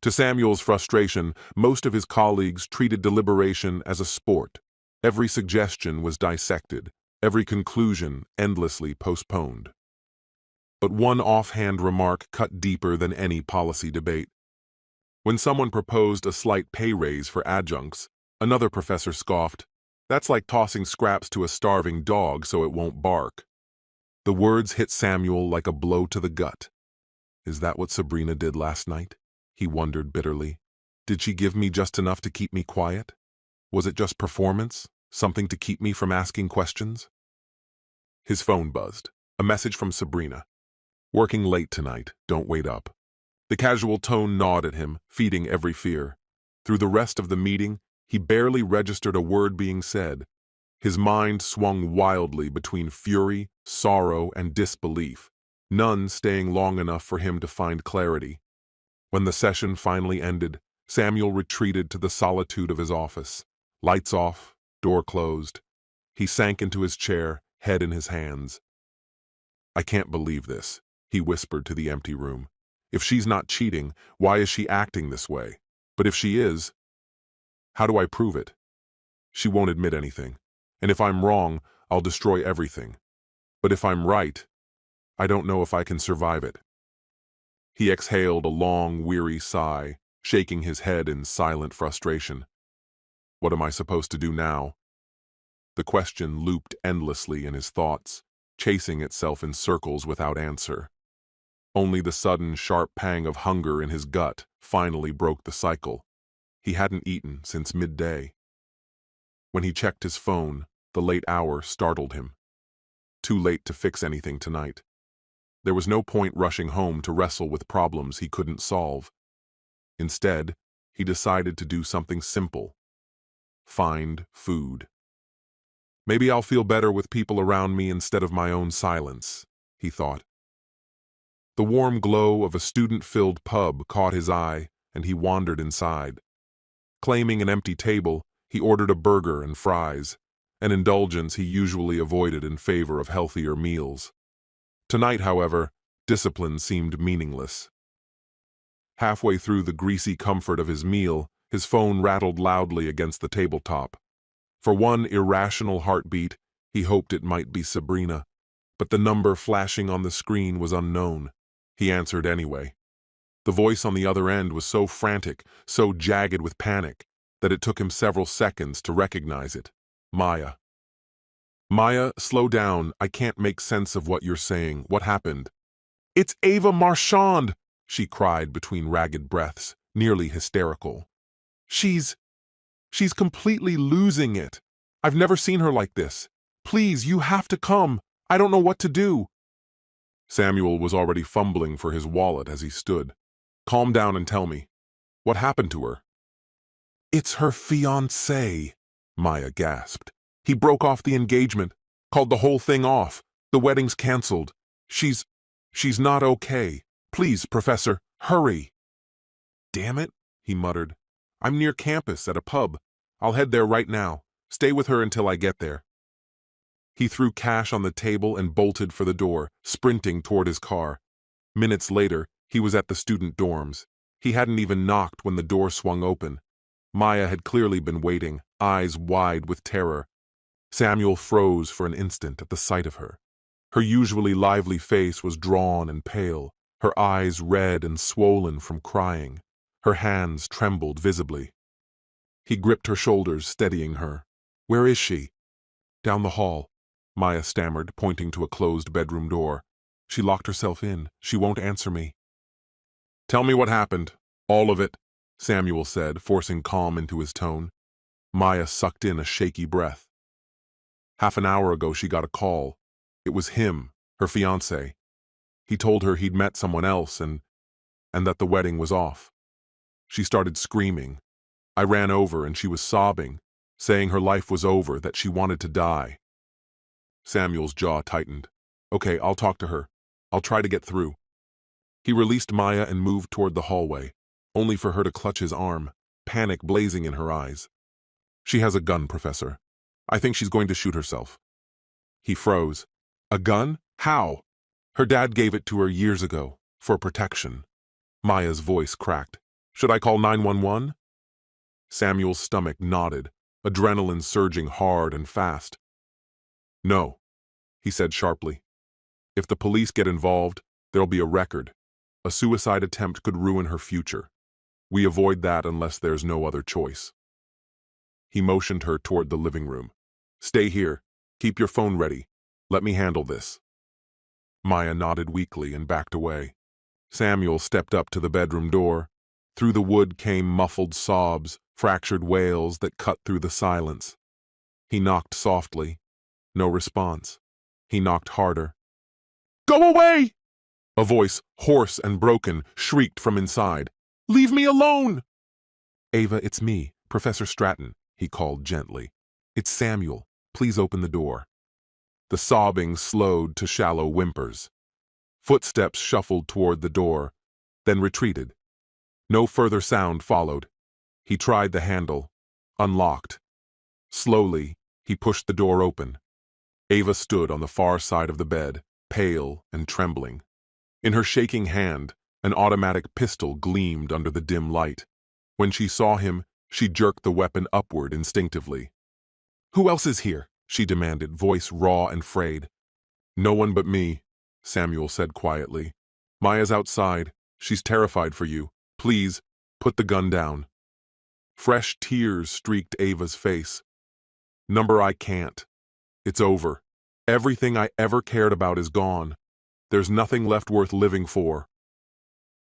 To Samuel's frustration, most of his colleagues treated deliberation as a sport. Every suggestion was dissected, every conclusion endlessly postponed. But one offhand remark cut deeper than any policy debate. When someone proposed a slight pay raise for adjuncts, another professor scoffed, "That's like tossing scraps to a starving dog so it won't bark." The words hit Samuel like a blow to the gut. Is that what Sabrina did last night? He wondered bitterly. Did she give me just enough to keep me quiet? Was it just performance? Something to keep me from asking questions? His phone buzzed. A message from Sabrina. "Working late tonight, don't wait up." The casual tone gnawed at him, feeding every fear. Through the rest of the meeting, he barely registered a word being said. His mind swung wildly between fury, sorrow, and disbelief, none staying long enough for him to find clarity. When the session finally ended, Samuel retreated to the solitude of his office. Lights off, door closed. He sank into his chair, head in his hands. "I can't believe this," he whispered to the empty room. "If she's not cheating, why is she acting this way? But if she is, how do I prove it? She won't admit anything. And if I'm wrong, I'll destroy everything. But if I'm right, I don't know if I can survive it." He exhaled a long, weary sigh, shaking his head in silent frustration. What am I supposed to do now? The question looped endlessly in his thoughts, chasing itself in circles without answer. Only the sudden, sharp pang of hunger in his gut finally broke the cycle. He hadn't eaten since midday. When he checked his phone, the late hour startled him. Too late to fix anything tonight. There was no point rushing home to wrestle with problems he couldn't solve. Instead, he decided to do something simple. Find food. Maybe I'll feel better with people around me instead of my own silence, he thought. The warm glow of a student-filled pub caught his eye, and he wandered inside. Claiming an empty table, he ordered a burger and fries, an indulgence he usually avoided in favor of healthier meals. Tonight, however, discipline seemed meaningless. Halfway through the greasy comfort of his meal, his phone rattled loudly against the tabletop. For one irrational heartbeat, he hoped it might be Sabrina, but the number flashing on the screen was unknown. He answered anyway. The voice on the other end was so frantic, so jagged with panic, that it took him several seconds to recognize it. Maya. "Maya, slow down. I can't make sense of what you're saying. What happened?" "It's Ava Marchand!" she cried between ragged breaths, nearly hysterical. She's completely losing it. I've never seen her like this. Please, you have to come. I don't know what to do." Samuel was already fumbling for his wallet as he stood. "Calm down and tell me. What happened to her?" "It's her fiancé," Maya gasped. "He broke off the engagement, called the whole thing off. The wedding's canceled. She's not okay. Please, Professor, hurry." "Damn it," he muttered. "I'm near campus at a pub. I'll head there right now. Stay with her until I get there." He threw cash on the table and bolted for the door, sprinting toward his car. Minutes later, he was at the student dorms. He hadn't even knocked when the door swung open. Maya had clearly been waiting, eyes wide with terror. Samuel froze for an instant at the sight of her. Her usually lively face was drawn and pale, her eyes red and swollen from crying. Her hands trembled visibly. He gripped her shoulders, steadying her. "Where is she?" "Down the hall," Maya stammered, pointing to a closed bedroom door. "She locked herself in. She won't answer me." "Tell me what happened. All of it," Samuel said, forcing calm into his tone. Maya sucked in a shaky breath. "Half an hour ago she got a call. It was him, her fiancé. He told her he'd met someone else and that the wedding was off. She started screaming. I ran over and she was sobbing, saying her life was over, that she wanted to die." Samuel's jaw tightened. "Okay, I'll talk to her. I'll try to get through." He released Maya and moved toward the hallway. only for her to clutch his arm, panic blazing in her eyes. "She has a gun, Professor. I think she's going to shoot herself." He froze. "A gun? How?" "Her dad gave it to her years ago, for protection." Maya's voice cracked. "Should I call 911? Samuel's stomach knotted, adrenaline surging hard and fast. "No," he said sharply. "If the police get involved, there'll be a record. A suicide attempt could ruin her future. We avoid that unless there's no other choice." He motioned her toward the living room. "Stay here. Keep your phone ready. Let me handle this." Maya nodded weakly and backed away. Samuel stepped up to the bedroom door. Through the wood came muffled sobs, fractured wails that cut through the silence. He knocked softly. No response. He knocked harder. "Go away!" A voice, hoarse and broken, shrieked from inside. "Leave me alone!" "Ava, it's me, Professor Stratton," he called gently. "It's Samuel. Please open the door." The sobbing slowed to shallow whimpers. Footsteps shuffled toward the door, then retreated. No further sound followed. He tried the handle. Unlocked. Slowly, he pushed the door open. Ava stood on the far side of the bed, pale and trembling. In her shaking hand, an automatic pistol gleamed under the dim light. When she saw him, she jerked the weapon upward instinctively. "Who else is here?" she demanded, voice raw and frayed. "No one but me," Samuel said quietly. "Maya's outside. She's terrified for you. Please, put the gun down." Fresh tears streaked Ava's face. "Number, I can't. It's over. Everything I ever cared about is gone. There's nothing left worth living for."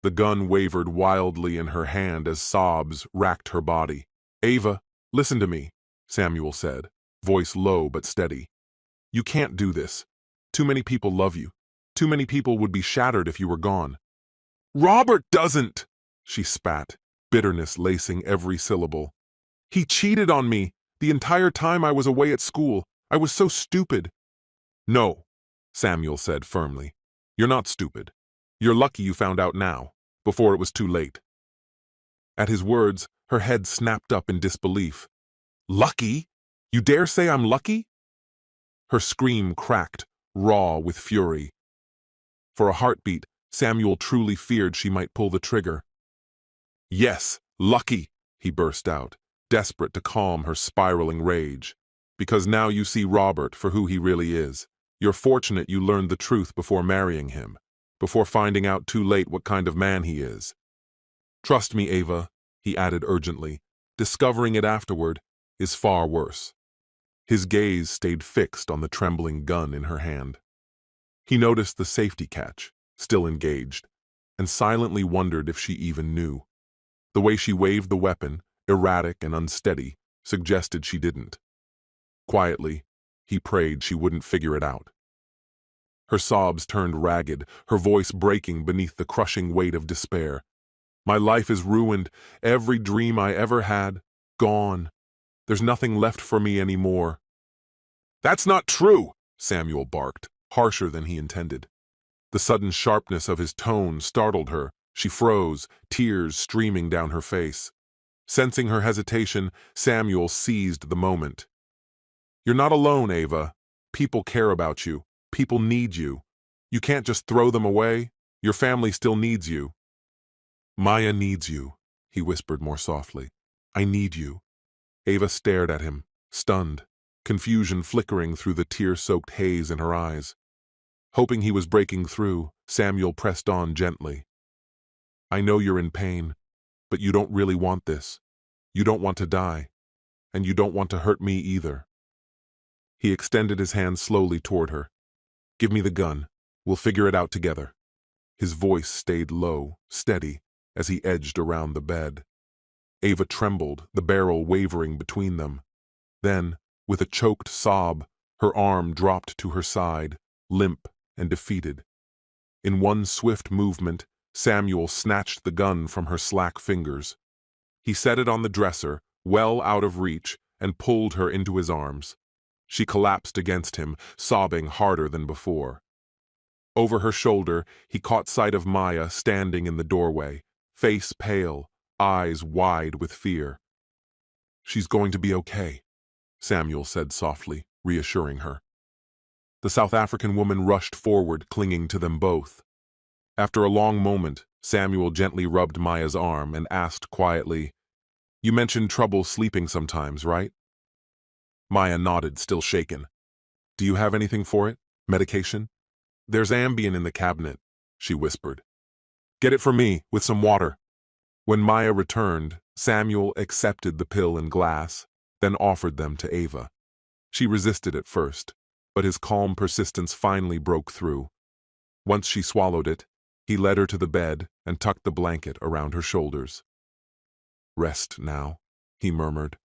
The gun wavered wildly in her hand as sobs racked her body. "Ava, listen to me," Samuel said, voice low but steady. "You can't do this. Too many people love you. Too many people would be shattered if you were gone." "Robert doesn't!" she spat, bitterness lacing every syllable. "He cheated on me the entire time I was away at school. I was so stupid." "No," Samuel said firmly. "You're not stupid. You're lucky you found out now, before it was too late." At his words, her head snapped up in disbelief. "Lucky? You dare say I'm lucky?" Her scream cracked, raw with fury. For a heartbeat, Samuel truly feared she might pull the trigger. "Yes, lucky," he burst out, desperate to calm her spiraling rage. "Because now you see Robert for who he really is. You're fortunate you learned the truth before marrying him, before finding out too late what kind of man he is. Trust me, Ava," he added urgently, "discovering it afterward is far worse." His gaze stayed fixed on the trembling gun in her hand. He noticed the safety catch, still engaged, and silently wondered if she even knew. The way she waved the weapon, erratic and unsteady, suggested she didn't. Quietly, he prayed she wouldn't figure it out. Her sobs turned ragged, her voice breaking beneath the crushing weight of despair. "My life is ruined, every dream I ever had, gone. There's nothing left for me anymore." "That's not true," Samuel barked, harsher than he intended. The sudden sharpness of his tone startled her. She froze, tears streaming down her face. Sensing her hesitation, Samuel seized the moment. "You're not alone, Ava. People care about you. People need you. You can't just throw them away. Your family still needs you." "Maya needs you," he whispered more softly. "I need you." Ava stared at him, stunned, confusion flickering through the tear-soaked haze in her eyes. Hoping he was breaking through, Samuel pressed on gently. "I know you're in pain, but you don't really want this. You don't want to die, and you don't want to hurt me either." He extended his hand slowly toward her. "Give me the gun. We'll figure it out together." His voice stayed low, steady, as he edged around the bed. Ava trembled, the barrel wavering between them. Then, with a choked sob, her arm dropped to her side, limp and defeated. In one swift movement, Samuel snatched the gun from her slack fingers. He set it on the dresser, well out of reach, and pulled her into his arms. She collapsed against him, sobbing harder than before. Over her shoulder, he caught sight of Maya standing in the doorway, face pale, eyes wide with fear. "She's going to be okay," Samuel said softly, reassuring her. The South African woman rushed forward, clinging to them both. After a long moment, Samuel gently rubbed Maya's arm and asked quietly, "You mentioned trouble sleeping sometimes, right?" Maya nodded, still shaken. "Do you have anything for it? Medication?" "There's Ambien in the cabinet," she whispered. "Get it for me, with some water." When Maya returned, Samuel accepted the pill and glass, then offered them to Ava. She resisted at first, but his calm persistence finally broke through. Once she swallowed it, he led her to the bed and tucked the blanket around her shoulders. "Rest now," he murmured.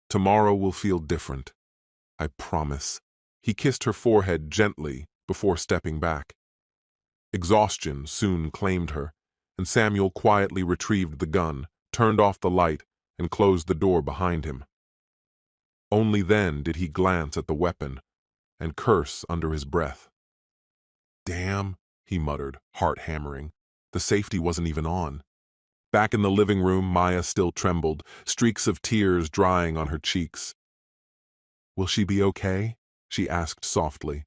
"Tomorrow will feel different. I promise." He kissed her forehead gently before stepping back. Exhaustion soon claimed her, and Samuel quietly retrieved the gun, turned off the light, and closed the door behind him. Only then did he glance at the weapon and curse under his breath. "Damn," he muttered, heart hammering. The safety wasn't even on. Back in the living room, Maya still trembled, streaks of tears drying on her cheeks. "Will she be okay?" she asked softly.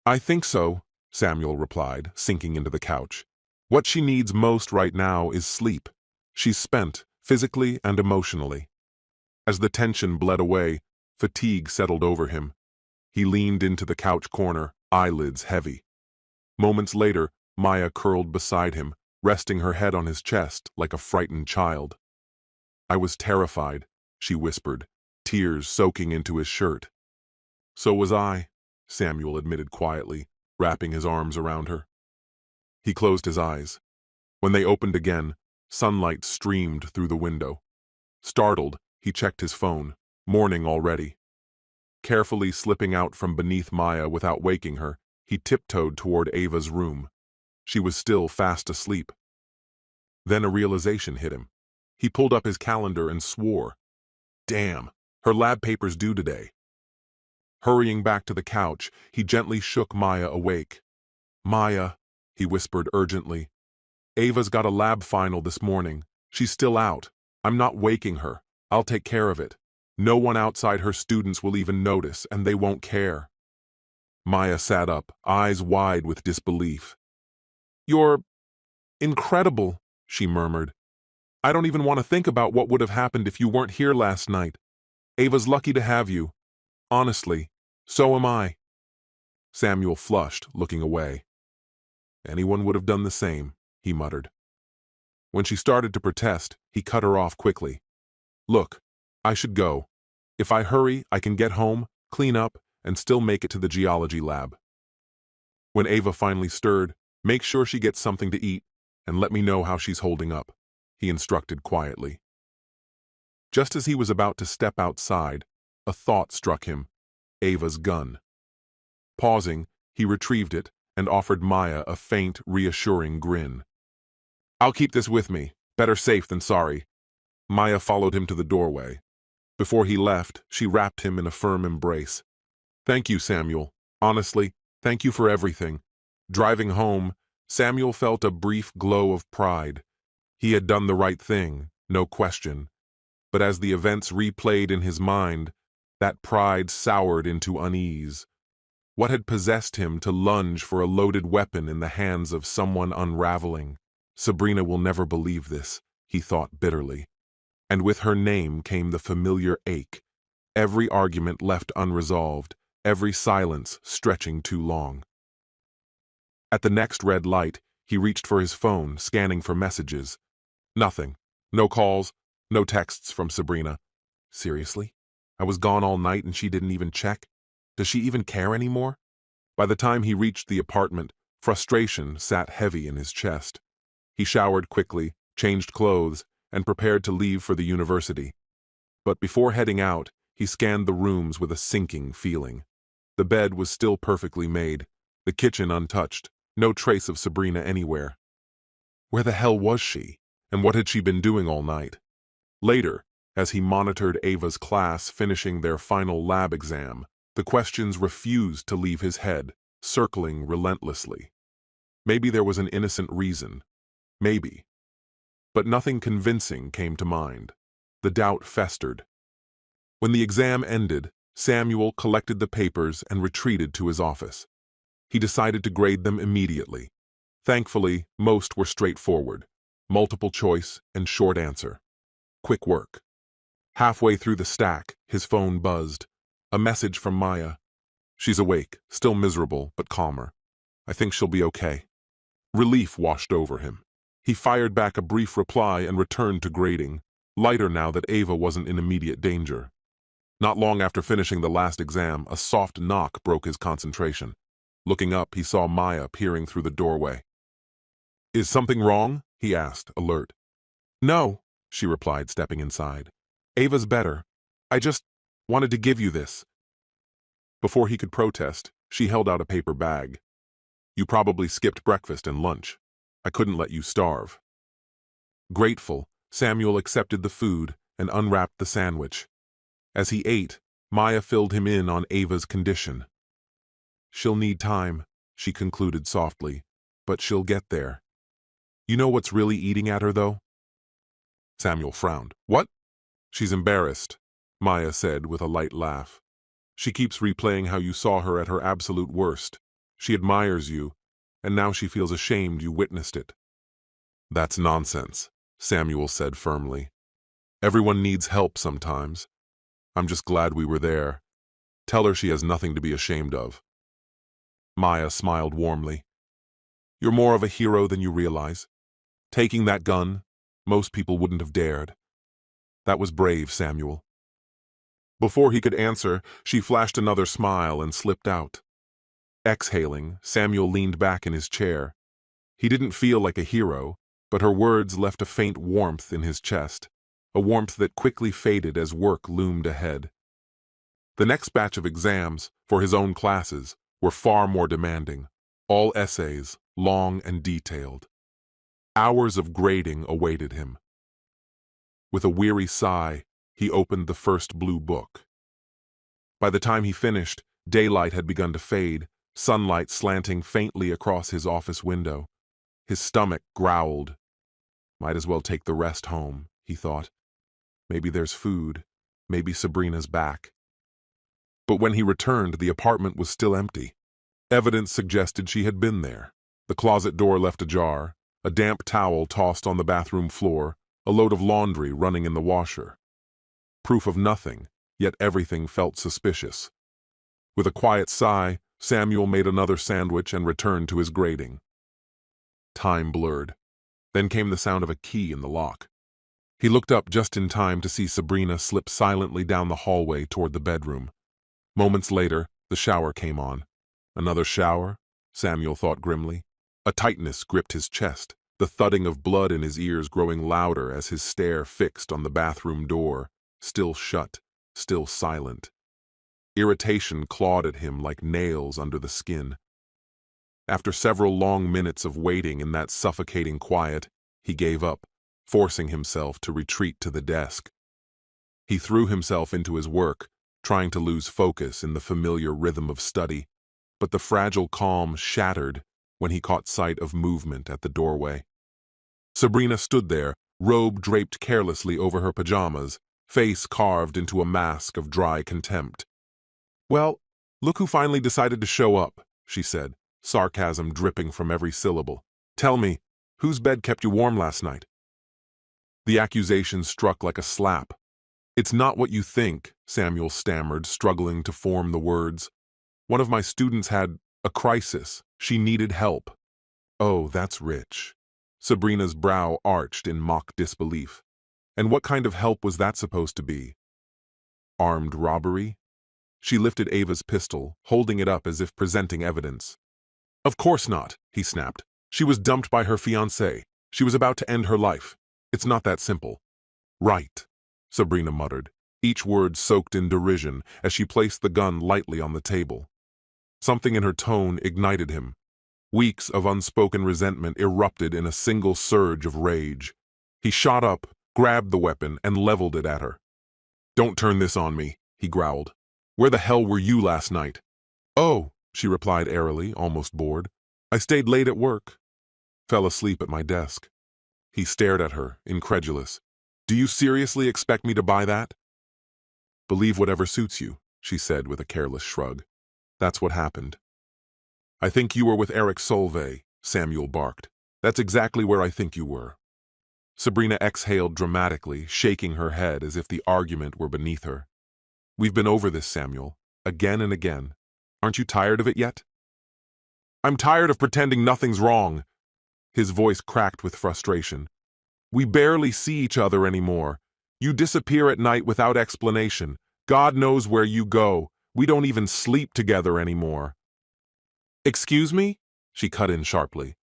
"I think so," Samuel replied, sinking into the couch. "What she needs most right now is sleep. She's spent, physically and emotionally." As the tension bled away, fatigue settled over him. He leaned into the couch corner, eyelids heavy. Moments later, Maya curled beside him, resting her head on his chest like a frightened child. "I was terrified," she whispered, tears soaking into his shirt. "So was I," Samuel admitted quietly, wrapping his arms around her. He closed his eyes. When they opened again, sunlight streamed through the window. Startled, he checked his phone. Morning already. Carefully slipping out from beneath Maya without waking her, he tiptoed toward Ava's room. She was still fast asleep. Then a realization hit him. He pulled up his calendar and swore. Damn, her lab paper's due today. Hurrying back to the couch, he gently shook Maya awake. "Maya," he whispered urgently. "Ava's got a lab final this morning. She's still out. I'm not waking her. I'll take care of it. No one outside her students will even notice, and they won't care." Maya sat up, eyes wide with disbelief. "You're incredible," she murmured. "I don't even want to think about what would have happened if you weren't here last night. Ava's lucky to have you. Honestly, so am I." Samuel flushed, looking away. "Anyone would have done the same," he muttered. When she started to protest, he cut her off quickly. "Look, I should go. If I hurry, I can get home, clean up, and still make it to the geology lab. When Ava finally stirred, make sure she gets something to eat, and let me know how she's holding up," he instructed quietly. Just as he was about to step outside, a thought struck him: Ava's gun. Pausing, he retrieved it and offered Maya a faint, reassuring grin. "I'll keep this with me. Better safe than sorry." Maya followed him to the doorway. Before he left, she wrapped him in a firm embrace. "Thank you, Samuel. Honestly, thank you for everything." Driving home, Samuel felt a brief glow of pride. He had done the right thing, no question. But as the events replayed in his mind, that pride soured into unease. What had possessed him to lunge for a loaded weapon in the hands of someone unraveling? Sabrina will never believe this, he thought bitterly. And with her name came the familiar ache. Every argument left unresolved, every silence stretching too long. At the next red light, he reached for his phone, scanning for messages. Nothing. No calls, no texts from Sabrina. Seriously? I was gone all night and she didn't even check? Does she even care anymore? By the time he reached the apartment, frustration sat heavy in his chest. He showered quickly, changed clothes, and prepared to leave for the university. But before heading out, he scanned the rooms with a sinking feeling. The bed was still perfectly made, the kitchen untouched, no trace of Sabrina anywhere. Where the hell was she, and what had she been doing all night? Later, as he monitored Ava's class finishing their final lab exam, the questions refused to leave his head, circling relentlessly. Maybe there was an innocent reason. Maybe. but nothing convincing came to mind. The doubt festered. When the exam ended, Samuel collected the papers and retreated to his office. He decided to grade them immediately. Thankfully, most were straightforward: multiple choice and short answer. Quick work. Halfway through the stack, his phone buzzed. A message from Maya. She's awake, still miserable, but calmer. I think she'll be okay. Relief washed over him. He fired back a brief reply and returned to grading, lighter now that Ava wasn't in immediate danger. Not long after finishing the last exam, a soft knock broke his concentration. Looking up, he saw Maya peering through the doorway. "Is something wrong?" he asked, alert. "No," she replied, stepping inside. "Ava's better. I just wanted to give you this." Before he could protest, she held out a paper bag. "You probably skipped breakfast and lunch. I couldn't let you starve." Grateful, Samuel accepted the food and unwrapped the sandwich. As he ate, Maya filled him in on Ava's condition. "She'll need time," she concluded softly, "but she'll get there. You know what's really eating at her, though?" Samuel frowned. "What?" "She's embarrassed," Maya said with a light laugh. "She keeps replaying how you saw her at her absolute worst. She admires you, and now she feels ashamed you witnessed it." "That's nonsense," Samuel said firmly. "Everyone needs help sometimes. I'm just glad we were there. Tell her she has nothing to be ashamed of." Maya smiled warmly. "You're more of a hero than you realize. Taking that gun, most people wouldn't have dared. That was brave, Samuel." Before he could answer, she flashed another smile and slipped out. Exhaling, Samuel leaned back in his chair. He didn't feel like a hero, but her words left a faint warmth in his chest, a warmth that quickly faded as work loomed ahead. The next batch of exams, for his own classes, were far more demanding, all essays, long and detailed. Hours of grading awaited him. With a weary sigh, he opened the first blue book. By the time he finished, daylight had begun to fade, sunlight slanting faintly across his office window. His stomach growled. Might as well take the rest home, he thought. Maybe there's food, maybe Sabrina's back. But when he returned, the apartment was still empty. Evidence suggested she had been there. The closet door left ajar, a damp towel tossed on the bathroom floor, a load of laundry running in the washer. Proof of nothing, yet everything felt suspicious. With a quiet sigh, Samuel made another sandwich and returned to his grading. Time blurred. Then came the sound of a key in the lock. He looked up just in time to see Sabrina slip silently down the hallway toward the bedroom. Moments later, the shower came on. Another shower? Samuel thought grimly. A tightness gripped his chest, the thudding of blood in his ears growing louder as his stare fixed on the bathroom door, still shut, still silent. Irritation clawed at him like nails under the skin. After several long minutes of waiting in that suffocating quiet, he gave up, forcing himself to retreat to the desk. He threw himself into his work, trying to lose focus in the familiar rhythm of study, but the fragile calm shattered when he caught sight of movement at the doorway. Sabrina stood there, robe draped carelessly over her pajamas, face carved into a mask of dry contempt. "Well, look who finally decided to show up," she said, sarcasm dripping from every syllable. "Tell me, whose bed kept you warm last night?" The accusation struck like a slap. "It's not what you think," Samuel stammered, struggling to form the words. "One of my students had a crisis. She needed help." "Oh, that's rich." Sabrina's brow arched in mock disbelief. "And what kind of help was that supposed to be? Armed robbery?" She lifted Ava's pistol, holding it up as if presenting evidence. "Of course not," he snapped. "She was dumped by her fiancé. She was about to end her life. It's not that simple." "Right," Sabrina muttered, each word soaked in derision as she placed the gun lightly on the table. Something in her tone ignited him. Weeks of unspoken resentment erupted in a single surge of rage. He shot up, grabbed the weapon, and leveled it at her. "Don't turn this on me," he growled. "Where the hell were you last night?" "Oh," she replied airily, almost bored. "I stayed late at work. Fell asleep at my desk." He stared at her, incredulous. Do you seriously expect me to buy that? Believe whatever suits you, she said with a careless shrug. That's what happened. I think you were with Eric Solvay, Samuel barked. That's exactly where I think you were. Sabrina exhaled dramatically, shaking her head as if the argument were beneath her. We've been over this, Samuel, again and again. Aren't you tired of it yet? I'm tired of pretending nothing's wrong. His voice cracked with frustration. We barely see each other anymore. You disappear at night without explanation. God knows where you go. We don't even sleep together anymore. Excuse me? She cut in sharply.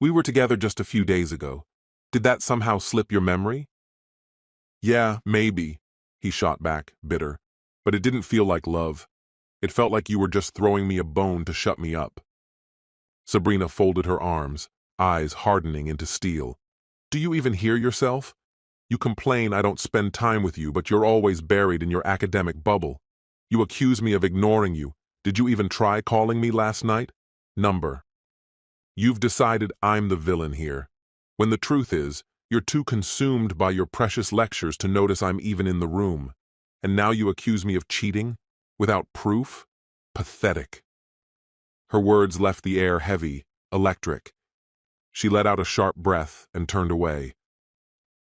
We were together just a few days ago. Did that somehow slip your memory? Yeah, maybe, he shot back, bitter. But it didn't feel like love. It felt like you were just throwing me a bone to shut me up. Sabrina folded her arms, eyes hardening into steel. Do you even hear yourself? You complain I don't spend time with you, but you're always buried in your academic bubble. You accuse me of ignoring you. Did you even try calling me last night? Number. You've decided I'm the villain here, when the truth is, you're too consumed by your precious lectures to notice I'm even in the room. And now you accuse me of cheating? Without proof? Pathetic. Her words left the air heavy, electric. She let out a sharp breath and turned away.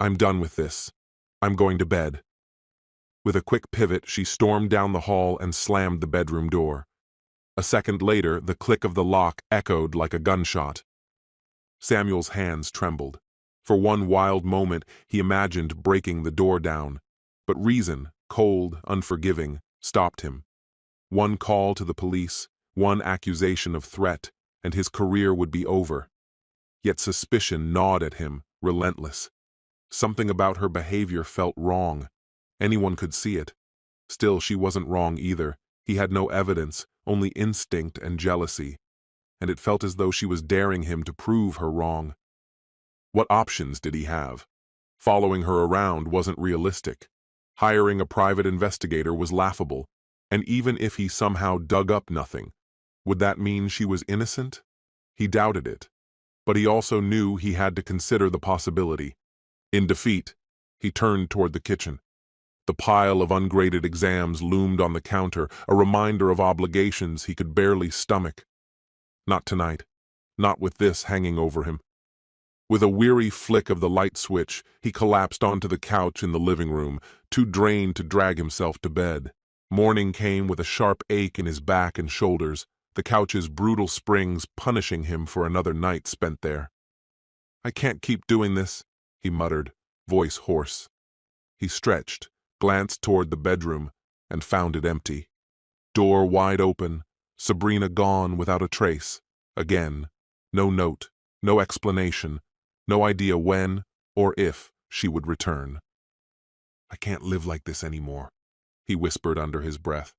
I'm done with this. I'm going to bed. With a quick pivot, she stormed down the hall and slammed the bedroom door. A second later, the click of the lock echoed like a gunshot. Samuel's hands trembled. For one wild moment, he imagined breaking the door down. But reason, cold, unforgiving, stopped him. One call to the police, one accusation of threat, and his career would be over. Yet suspicion gnawed at him, relentless. Something about her behavior felt wrong. Anyone could see it. Still, she wasn't wrong either. He had no evidence, only instinct and jealousy. And it felt as though she was daring him to prove her wrong. What options did he have? Following her around wasn't realistic. Hiring a private investigator was laughable. And even if he somehow dug up nothing, would that mean she was innocent? He doubted it. But he also knew he had to consider the possibility. In defeat, he turned toward the kitchen. The pile of ungraded exams loomed on the counter, a reminder of obligations he could barely stomach. Not tonight. Not with this hanging over him. With a weary flick of the light switch, he collapsed onto the couch in the living room, too drained to drag himself to bed. Morning came with a sharp ache in his back and shoulders, the couch's brutal springs punishing him for another night spent there. I can't keep doing this, he muttered, voice hoarse. He stretched, glanced toward the bedroom, and found it empty. Door wide open, Sabrina gone without a trace. Again, no note, no explanation, no idea when or if she would return. I can't live like this anymore, he whispered under his breath.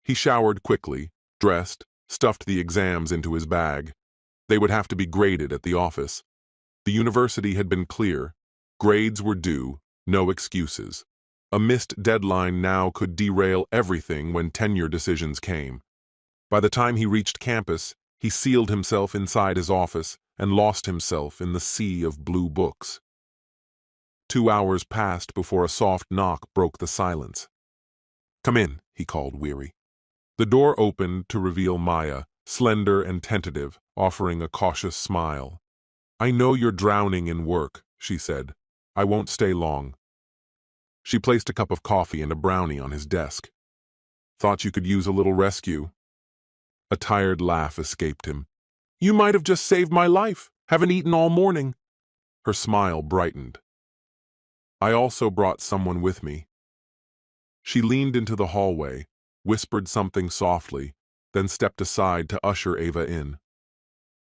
He showered quickly, dressed, stuffed the exams into his bag. They would have to be graded at the office. The university had been clear. Grades were due, no excuses. A missed deadline now could derail everything when tenure decisions came. By the time he reached campus, he sealed himself inside his office and lost himself in the sea of blue books. 2 hours passed before a soft knock broke the silence. Come in, he called, weary. The door opened to reveal Maya, slender and tentative, offering a cautious smile. I know you're drowning in work, she said. I won't stay long. She placed a cup of coffee and a brownie on his desk. Thought you could use a little rescue. A tired laugh escaped him. You might have just saved my life. Haven't eaten all morning. Her smile brightened. I also brought someone with me. She leaned into the hallway, whispered something softly, then stepped aside to usher Ava in.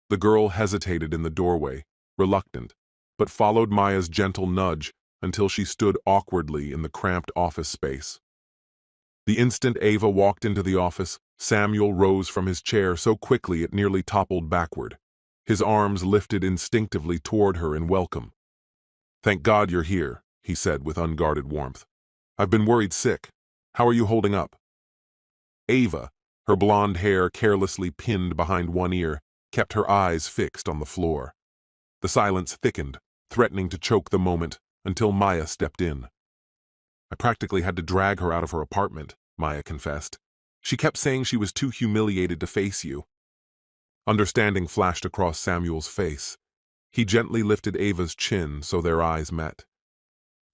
The girl hesitated in the doorway, reluctant, but followed Maya's gentle nudge until she stood awkwardly in the cramped office space. The instant Ava walked into the office, Samuel rose from his chair so quickly it nearly toppled backward. His arms lifted instinctively toward her in welcome. Thank God you're here, he said with unguarded warmth. I've been worried sick. How are you holding up? Ava, her blonde hair carelessly pinned behind one ear, kept her eyes fixed on the floor. The silence thickened, threatening to choke the moment until Maya stepped in. I practically had to drag her out of her apartment, Maya confessed. She kept saying she was too humiliated to face you. Understanding flashed across Samuel's face. He gently lifted Ava's chin so their eyes met.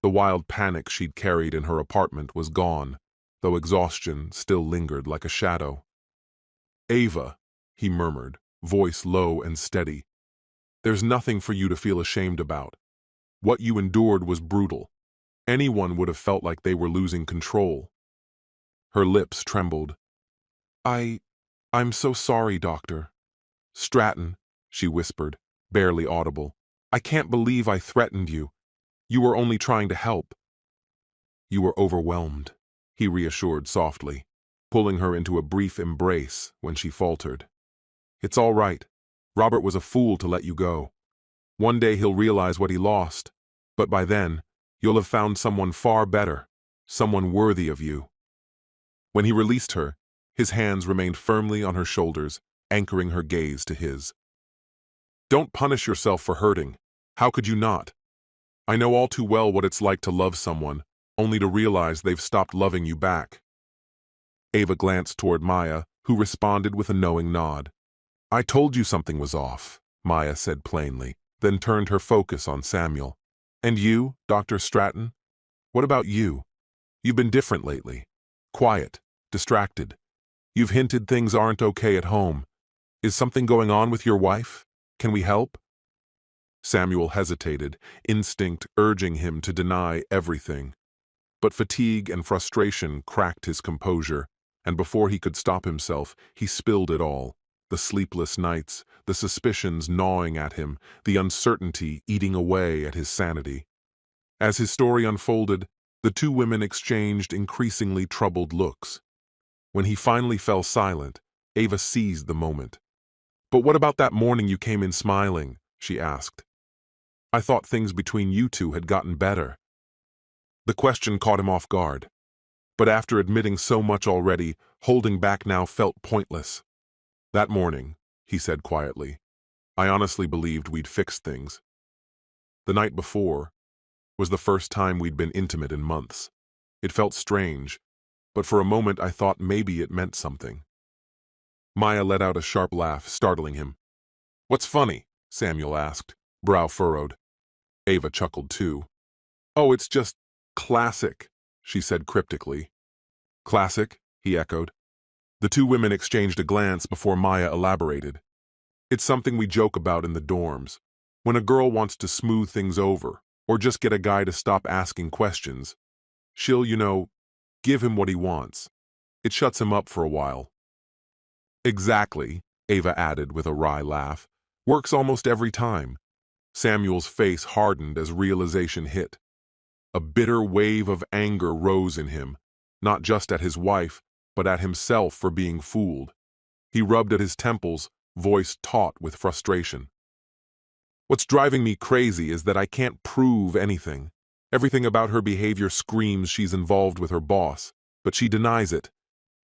The wild panic she'd carried in her apartment was gone, though exhaustion still lingered like a shadow. Ava, he murmured, voice low and steady. There's nothing for you to feel ashamed about. What you endured was brutal. Anyone would have felt like they were losing control. Her lips trembled. I'm so sorry, Doctor. Stratton, she whispered, barely audible. I can't believe I threatened you. You were only trying to help. You were overwhelmed, he reassured softly, pulling her into a brief embrace when she faltered. It's all right. Robert was a fool to let you go. One day he'll realize what he lost, but by then, you'll have found someone far better, someone worthy of you. When he released her, his hands remained firmly on her shoulders, anchoring her gaze to his. Don't punish yourself for hurting. How could you not? I know all too well what it's like to love someone, only to realize they've stopped loving you back. Ava glanced toward Maya, who responded with a knowing nod. I told you something was off, Maya said plainly, then turned her focus on Samuel. And you, Dr. Stratton? What about you? You've been different lately. Quiet, distracted. You've hinted things aren't okay at home. Is something going on with your wife? Can we help? Samuel hesitated, instinct urging him to deny everything. But fatigue and frustration cracked his composure, and before he could stop himself, he spilled it all. The sleepless nights, the suspicions gnawing at him, the uncertainty eating away at his sanity. As his story unfolded, the two women exchanged increasingly troubled looks. When he finally fell silent, Ava seized the moment. But what about that morning you came in smiling? She asked. I thought things between you two had gotten better. The question caught him off guard. But after admitting so much already, holding back now felt pointless. That morning, he said quietly, I honestly believed we'd fixed things. The night before was the first time we'd been intimate in months. It felt strange, but for a moment I thought maybe it meant something. Maya let out a sharp laugh, startling him. What's funny? Samuel asked, brow furrowed. Ava chuckled too. Oh, it's just classic, she said cryptically. Classic? He echoed. The two women exchanged a glance before Maya elaborated. It's something we joke about in the dorms. When a girl wants to smooth things over, or just get a guy to stop asking questions, she'll, give him what he wants. It shuts him up for a while. Exactly, Ava added with a wry laugh. Works almost every time. Samuel's face hardened as realization hit. A bitter wave of anger rose in him, not just at his wife, but at himself for being fooled. He rubbed at his temples, voice taut with frustration. What's driving me crazy is that I can't prove anything. Everything about her behavior screams she's involved with her boss, but she denies it.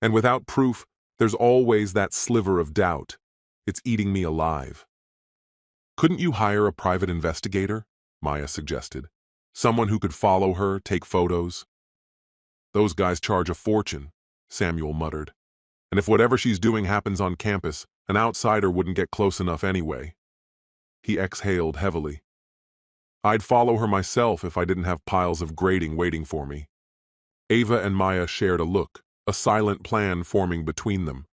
And without proof, there's always that sliver of doubt. It's eating me alive. Couldn't you hire a private investigator? Maya suggested. Someone who could follow her, take photos. Those guys charge a fortune, Samuel muttered. And if whatever she's doing happens on campus, an outsider wouldn't get close enough anyway. He exhaled heavily. I'd follow her myself if I didn't have piles of grading waiting for me. Ava and Maya shared a look, a silent plan forming between them.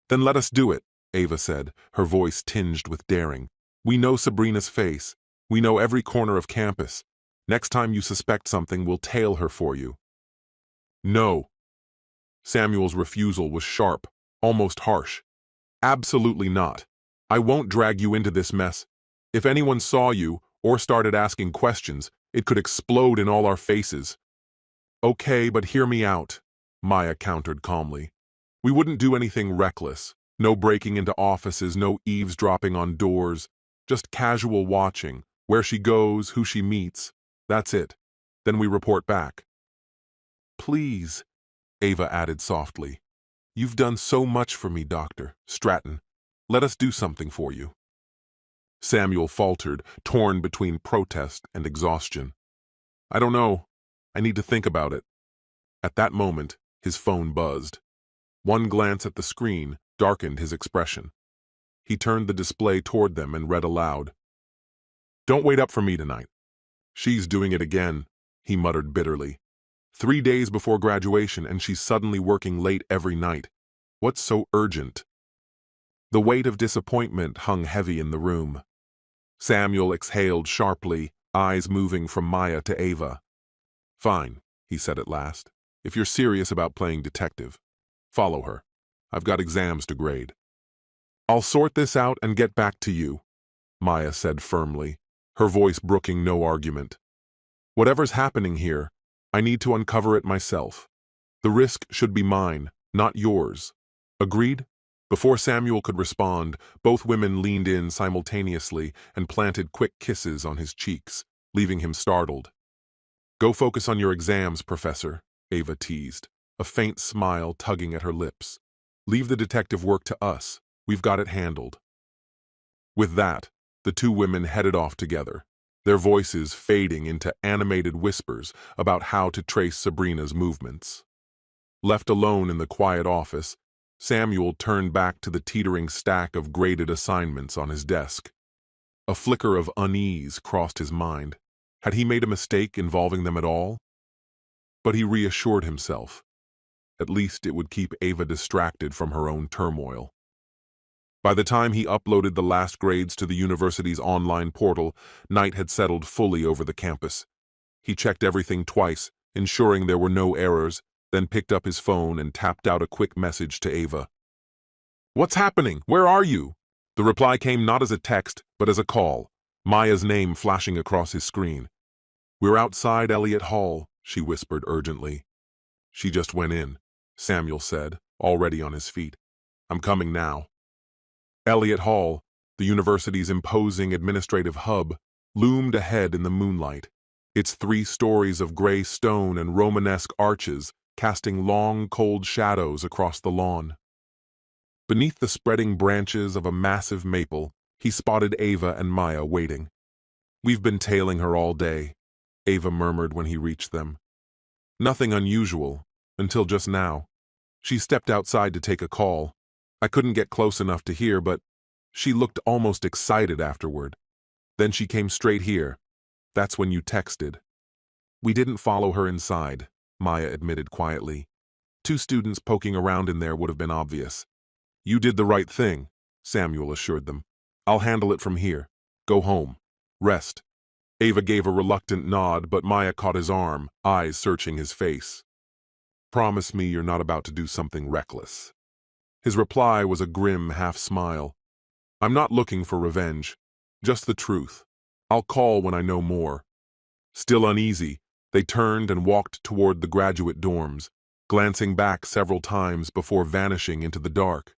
Then let us do it, Ava said, her voice tinged with daring. We know Sabrina's face. We know every corner of campus. Next time you suspect something, we'll tail her for you. No. Samuel's refusal was sharp, almost harsh. Absolutely not. I won't drag you into this mess. If anyone saw you or started asking questions, it could explode in all our faces. Okay, but hear me out, Maya countered calmly. We wouldn't do anything reckless. No breaking into offices, no eavesdropping on doors. Just casual watching, where she goes, who she meets. That's it. Then we report back. Please, Ava added softly. You've done so much for me, Dr. Stratton. Let us do something for you. Samuel faltered, torn between protest and exhaustion. I don't know. I need to think about it. At that moment, his phone buzzed. One glance at the screen darkened his expression. He turned the display toward them and read aloud. Don't wait up for me tonight. She's doing it again, he muttered bitterly. 3 days before graduation and she's suddenly working late every night. What's so urgent? The weight of disappointment hung heavy in the room. Samuel exhaled sharply, eyes moving from Maya to Ava. Fine, he said at last. If you're serious about playing detective, follow her. I've got exams to grade. I'll sort this out and get back to you, Maya said firmly, her voice brooking no argument. Whatever's happening here, I need to uncover it myself. The risk should be mine, not yours. Agreed? Before Samuel could respond, both women leaned in simultaneously and planted quick kisses on his cheeks, leaving him startled. Go focus on your exams, Professor, Ava teased, a faint smile tugging at her lips. Leave the detective work to us. We've got it handled. With that, the two women headed off together, their voices fading into animated whispers about how to trace Sabrina's movements. Left alone in the quiet office, Samuel turned back to the teetering stack of graded assignments on his desk. A flicker of unease crossed his mind. Had he made a mistake involving them at all? But he reassured himself. At least it would keep Ava distracted from her own turmoil. By the time he uploaded the last grades to the university's online portal, night had settled fully over the campus. He checked everything twice, ensuring there were no errors, then picked up his phone and tapped out a quick message to Ava. What's happening? Where are you? The reply came not as a text, but as a call, Maya's name flashing across his screen. We're outside Elliott Hall, she whispered urgently. She just went in, Samuel said, already on his feet. I'm coming now. Elliott Hall, the university's imposing administrative hub, loomed ahead in the moonlight, its 3 stories of gray stone and Romanesque arches casting long, cold shadows across the lawn. Beneath the spreading branches of a massive maple, he spotted Ava and Maya waiting. We've been tailing her all day, Ava murmured when he reached them. Nothing unusual, until just now. She stepped outside to take a call. I couldn't get close enough to hear, but she looked almost excited afterward. Then she came straight here. That's when you texted. We didn't follow her inside, Maya admitted quietly. 2 students poking around in there would have been obvious. You did the right thing, Samuel assured them. I'll handle it from here. Go home. Rest. Ava gave a reluctant nod, but Maya caught his arm, eyes searching his face. Promise me you're not about to do something reckless. His reply was a grim half-smile. I'm not looking for revenge, just the truth. I'll call when I know more. Still uneasy, they turned and walked toward the graduate dorms, glancing back several times before vanishing into the dark.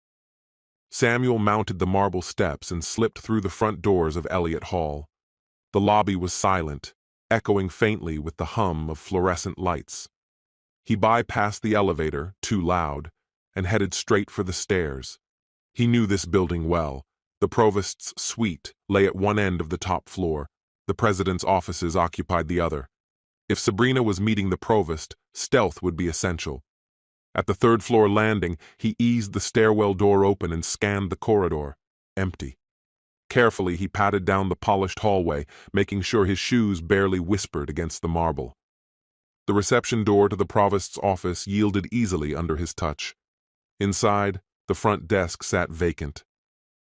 Samuel mounted the marble steps and slipped through the front doors of Elliott Hall. The lobby was silent, echoing faintly with the hum of fluorescent lights. He bypassed the elevator, too loud, and headed straight for the stairs. He knew this building well. The provost's suite lay at one end of the top floor. The president's offices occupied the other. If Sabrina was meeting the provost, stealth would be essential. At the 3rd-floor landing, he eased the stairwell door open and scanned the corridor. Empty. Carefully, he patted down the polished hallway, making sure his shoes barely whispered against the marble. The reception door to the provost's office yielded easily under his touch. Inside, the front desk sat vacant.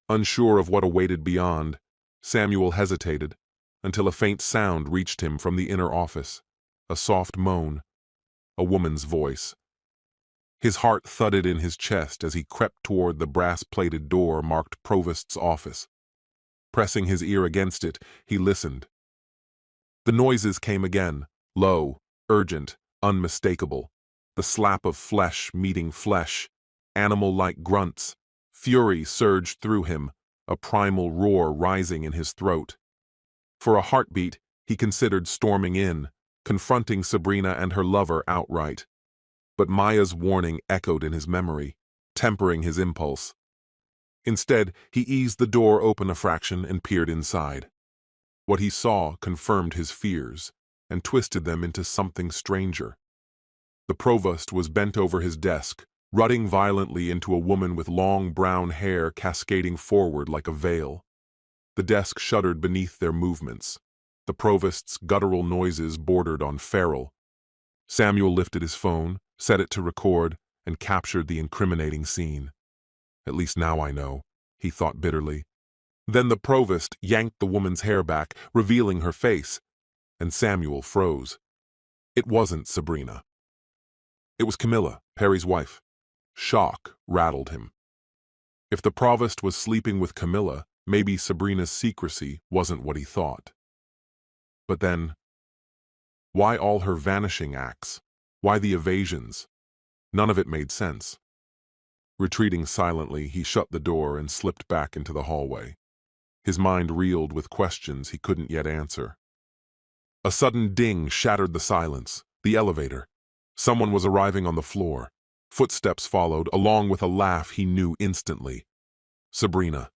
Unsure of what awaited beyond, Samuel hesitated, until a faint sound reached him from the inner office. A soft moan. A woman's voice. His heart thudded in his chest as he crept toward the brass-plated door marked Provost's office. Pressing his ear against it, he listened. The noises came again, low, urgent, unmistakable. The slap of flesh meeting flesh, animal-like grunts. Fury surged through him, a primal roar rising in his throat. For a heartbeat, he considered storming in, confronting Sabrina and her lover outright. But Maya's warning echoed in his memory, tempering his impulse. Instead, he eased the door open a fraction and peered inside. What he saw confirmed his fears and twisted them into something stranger. The provost was bent over his desk, rutting violently into a woman with long brown hair cascading forward like a veil. The desk shuddered beneath their movements. The provost's guttural noises bordered on feral. Samuel lifted his phone, set it to record, and captured the incriminating scene. At least now I know, he thought bitterly. Then the provost yanked the woman's hair back, revealing her face, and Samuel froze. It wasn't Sabrina. It was Camilla, Perry's wife. Shock rattled him. If the provost was sleeping with Camilla, maybe Sabrina's secrecy wasn't what he thought. But then, why all her vanishing acts? Why the evasions? None of it made sense. Retreating silently, he shut the door and slipped back into the hallway. His mind reeled with questions he couldn't yet answer. A sudden ding shattered the silence. The elevator. Someone was arriving on the floor. Footsteps followed, along with a laugh he knew instantly. Sabrina.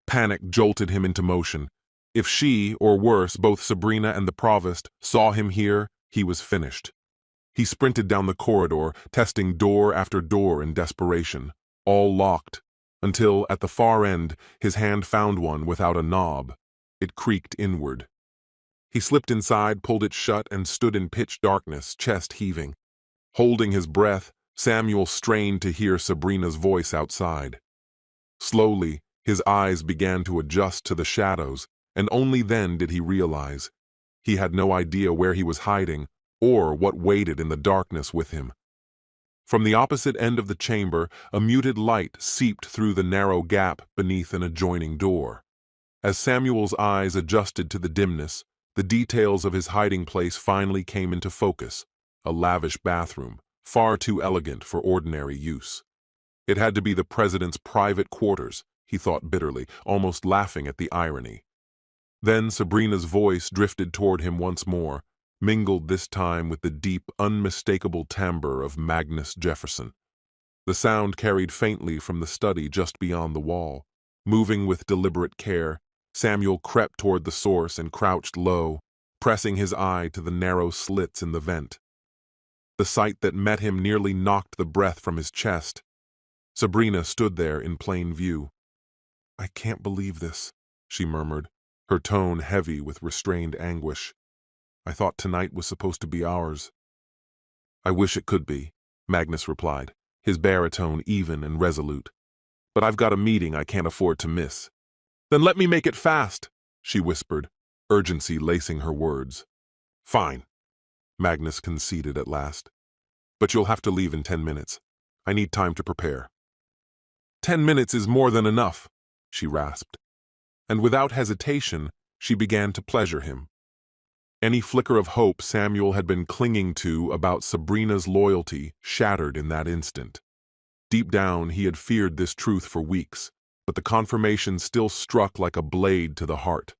Panic jolted him into motion. If she, or worse, both Sabrina and the provost, saw him here, he was finished. He sprinted down the corridor, testing door after door in desperation. All locked, until, at the far end, his hand found one without a knob. It creaked inward. He slipped inside, pulled it shut, and stood in pitch darkness, chest heaving. Holding his breath, Samuel strained to hear Sabrina's voice outside. Slowly, his eyes began to adjust to the shadows, and only then did he realize. He had no idea where he was hiding, or what waited in the darkness with him. From the opposite end of the chamber, a muted light seeped through the narrow gap beneath an adjoining door. As Samuel's eyes adjusted to the dimness, the details of his hiding place finally came into focus. A lavish bathroom, far too elegant for ordinary use. It had to be the president's private quarters, he thought bitterly, almost laughing at the irony. Then Sabrina's voice drifted toward him once more, mingled this time with the deep, unmistakable timbre of Magnus Jefferson. The sound carried faintly from the study just beyond the wall. Moving with deliberate care, Samuel crept toward the source and crouched low, pressing his eye to the narrow slits in the vent. The sight that met him nearly knocked the breath from his chest. Sabrina stood there in plain view. "I can't believe this," she murmured, her tone heavy with restrained anguish. "I thought tonight was supposed to be ours." "I wish it could be," Magnus replied, his baritone even and resolute. "But I've got a meeting I can't afford to miss." "Then let me make it fast," she whispered, urgency lacing her words. "Fine," Magnus conceded at last. "But you'll have to leave in 10 minutes. I need time to prepare." 10 minutes is more than enough," she rasped. And without hesitation, she began to pleasure him. Any flicker of hope Samuel had been clinging to about Sabrina's loyalty shattered in that instant. Deep down, he had feared this truth for weeks, but the confirmation still struck like a blade to the heart.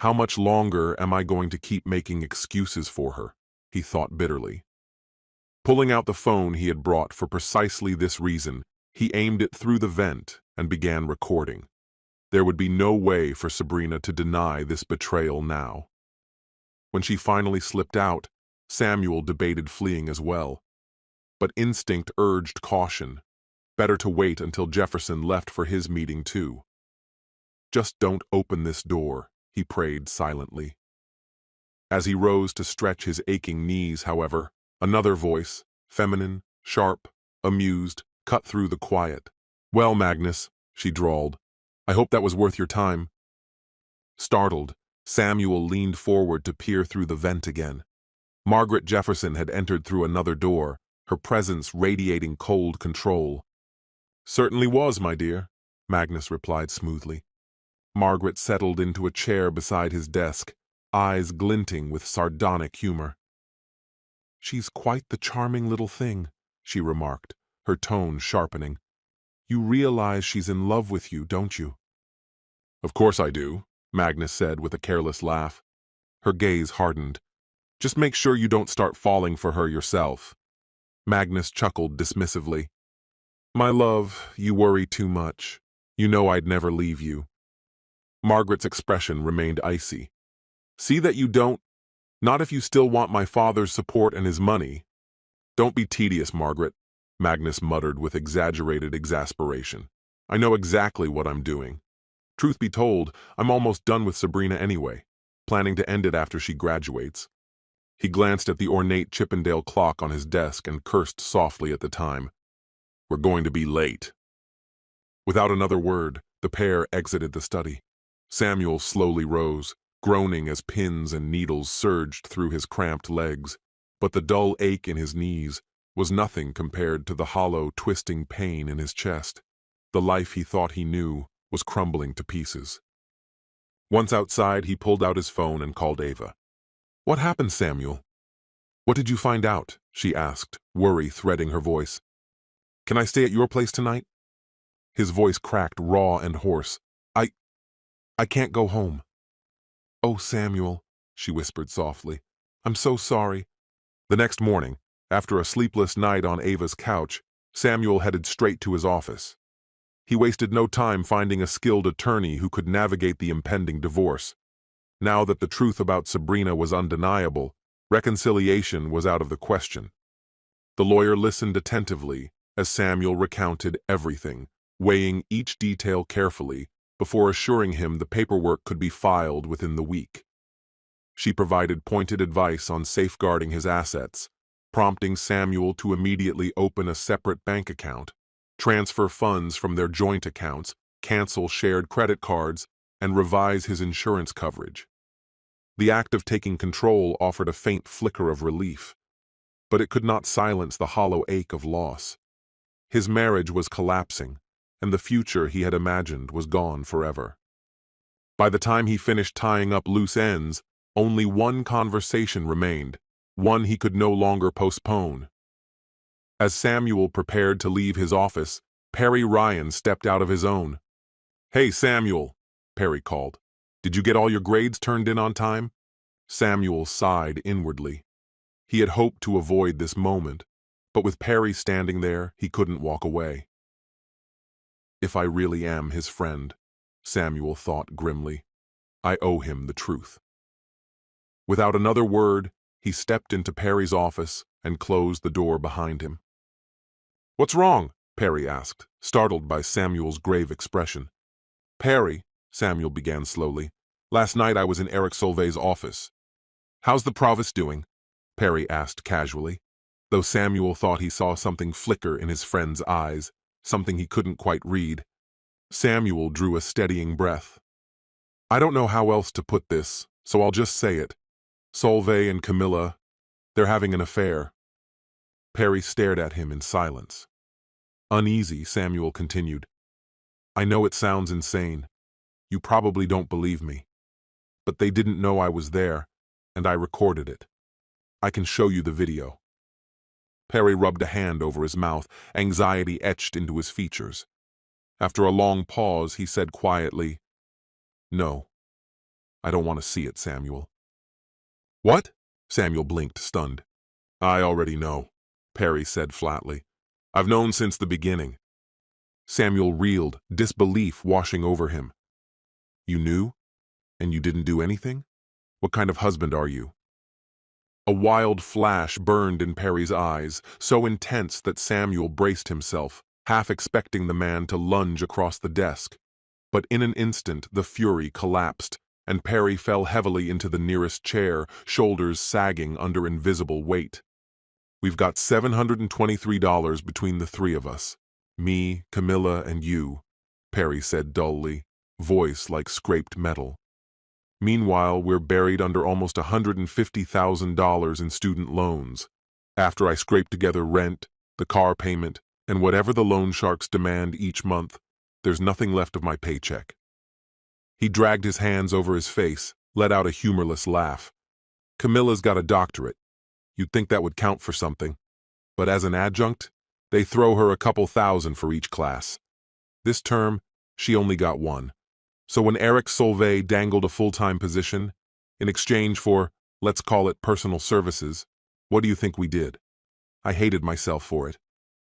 How much longer am I going to keep making excuses for her? He thought bitterly. Pulling out the phone he had brought for precisely this reason, he aimed it through the vent and began recording. There would be no way for Sabrina to deny this betrayal now. When she finally slipped out, Samuel debated fleeing as well. But instinct urged caution. Better to wait until Jefferson left for his meeting too. "Just don't open this door," he prayed silently. As he rose to stretch his aching knees, however, another voice, feminine, sharp, amused, cut through the quiet. "Well, Magnus," she drawled, "I hope that was worth your time." Startled, Samuel leaned forward to peer through the vent again. Margaret Jefferson had entered through another door, her presence radiating cold control. "Certainly was, my dear," Magnus replied smoothly. Margaret settled into a chair beside his desk, eyes glinting with sardonic humor. "She's quite the charming little thing," she remarked, her tone sharpening. "You realize she's in love with you, don't you?" "Of course I do," Magnus said with a careless laugh. Her gaze hardened. "Just make sure you don't start falling for her yourself." Magnus chuckled dismissively. "My love, you worry too much. You know I'd never leave you. Margaret's expression remained icy. See that you don't? Not if you still want my father's support and his money. Don't be tedious, Margaret, Magnus muttered with exaggerated exasperation. I know exactly what I'm doing. Truth be told, I'm almost done with Sabrina anyway, planning to end it after she graduates. He glanced at the ornate Chippendale clock on his desk and cursed softly at the time. We're going to be late. Without another word, the pair exited the study. Samuel slowly rose, groaning as pins and needles surged through his cramped legs, but the dull ache in his knees was nothing compared to the hollow, twisting pain in his chest. The life he thought he knew was crumbling to pieces. Once outside, he pulled out his phone and called Ava. What happened, Samuel? What did you find out? She asked, worry threading her voice. Can I stay at your place tonight? His voice cracked, raw and hoarse. I can't go home. Oh, Samuel, she whispered softly. I'm so sorry. The next morning, after a sleepless night on Ava's couch, Samuel headed straight to his office. He wasted no time finding a skilled attorney who could navigate the impending divorce. Now that the truth about Sabrina was undeniable, reconciliation was out of the question. The lawyer listened attentively as Samuel recounted everything, weighing each detail carefully before assuring him the paperwork could be filed within the week. She provided pointed advice on safeguarding his assets, prompting Samuel to immediately open a separate bank account, transfer funds from their joint accounts, cancel shared credit cards, and revise his insurance coverage. The act of taking control offered a faint flicker of relief, but it could not silence the hollow ache of loss. His marriage was collapsing, and the future he had imagined was gone forever. By the time he finished tying up loose ends, only one conversation remained, one he could no longer postpone. As Samuel prepared to leave his office, Perry Ryan stepped out of his own. Hey, Samuel, Perry called. Did you get all your grades turned in on time? Samuel sighed inwardly. He had hoped to avoid this moment, but with Perry standing there, he couldn't walk away. If I really am his friend, Samuel thought grimly, I owe him the truth. Without another word, he stepped into Perry's office and closed the door behind him. What's wrong? Perry asked, startled by Samuel's grave expression. Perry, Samuel began slowly, last night I was in Eric Solvay's office. How's the provost doing? Perry asked casually, though Samuel thought he saw something flicker in his friend's eyes, something he couldn't quite read. Samuel drew a steadying breath. I don't know how else to put this, so I'll just say it. Solvay and Camilla, they're having an affair. Perry stared at him in silence. Uneasy, Samuel continued. I know it sounds insane. You probably don't believe me. But they didn't know I was there, and I recorded it. I can show you the video. Perry rubbed a hand over his mouth, anxiety etched into his features. After a long pause, he said quietly, No, I don't want to see it, Samuel. What? Samuel blinked, stunned. I already know, Perry said flatly. I've known since the beginning. Samuel reeled, disbelief washing over him. You knew? And you didn't do anything? What kind of husband are you? A wild flash burned in Perry's eyes, so intense that Samuel braced himself, half expecting the man to lunge across the desk. But in an instant the fury collapsed, and Perry fell heavily into the nearest chair, shoulders sagging under invisible weight. We've got $723 between the three of us. Me, Camilla, and you, Perry said dully, voice like scraped metal. Meanwhile, we're buried under almost $150,000 in student loans. After I scrape together rent, the car payment, and whatever the loan sharks demand each month, there's nothing left of my paycheck. He dragged his hands over his face, let out a humorless laugh. Camilla's got a doctorate. You'd think that would count for something. But as an adjunct, they throw her a couple thousand for each class. This term, she only got one. So when Eric Solvay dangled a full-time position, in exchange for, let's call it personal services, what do you think we did? I hated myself for it,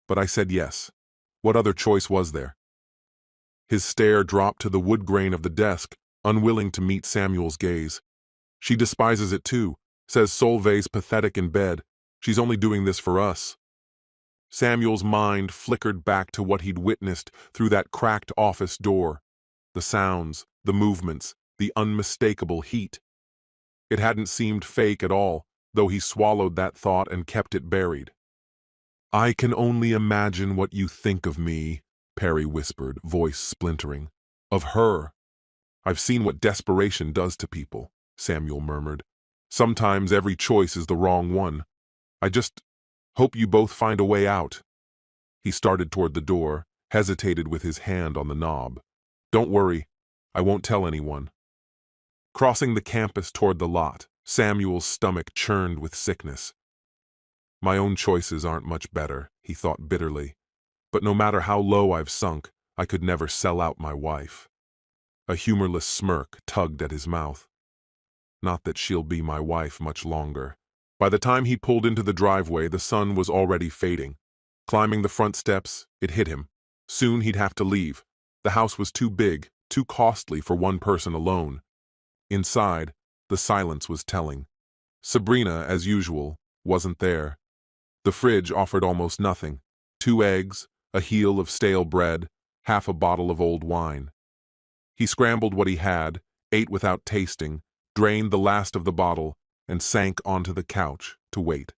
but I said yes. What other choice was there? His stare dropped to the wood grain of the desk, unwilling to meet Samuel's gaze. She despises it too, says Solvay's pathetic in bed. She's only doing this for us. Samuel's mind flickered back to what he'd witnessed through that cracked office door. The sounds, the movements, the unmistakable heat. It hadn't seemed fake at all, though he swallowed that thought and kept it buried. "I can only imagine what you think of me," Perry whispered, voice splintering. "Of her." "I've seen what desperation does to people," Samuel murmured. "Sometimes every choice is the wrong one. I just hope you both find a way out." He started toward the door, hesitated with his hand on the knob. "Don't worry, I won't tell anyone." Crossing the campus toward the lot, Samuel's stomach churned with sickness. My own choices aren't much better, he thought bitterly. But no matter how low I've sunk, I could never sell out my wife. A humorless smirk tugged at his mouth. Not that she'll be my wife much longer. By the time he pulled into the driveway, the sun was already fading. Climbing the front steps, it hit him. Soon he'd have to leave. The house was too big, too costly for one person alone. Inside, the silence was telling. Sabrina, as usual, wasn't there. The fridge offered almost nothing. 2 eggs, a heel of stale bread, half a bottle of old wine. He scrambled what he had, ate without tasting, drained the last of the bottle, and sank onto the couch to wait.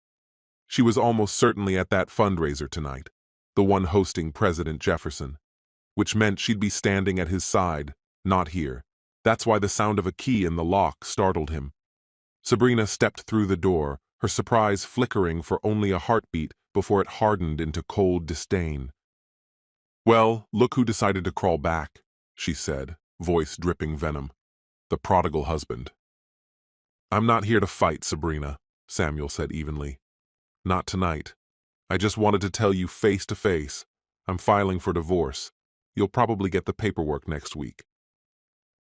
She was almost certainly at that fundraiser tonight, the one hosting President Jefferson, which meant she'd be standing at his side, not here. That's why the sound of a key in the lock startled him. Sabrina stepped through the door, her surprise flickering for only a heartbeat before it hardened into cold disdain. "Well, look who decided to crawl back," she said, voice dripping venom. "The prodigal husband." "I'm not here to fight, Sabrina," Samuel said evenly. "Not tonight. I just wanted to tell you face to face. I'm filing for divorce. You'll probably get the paperwork next week."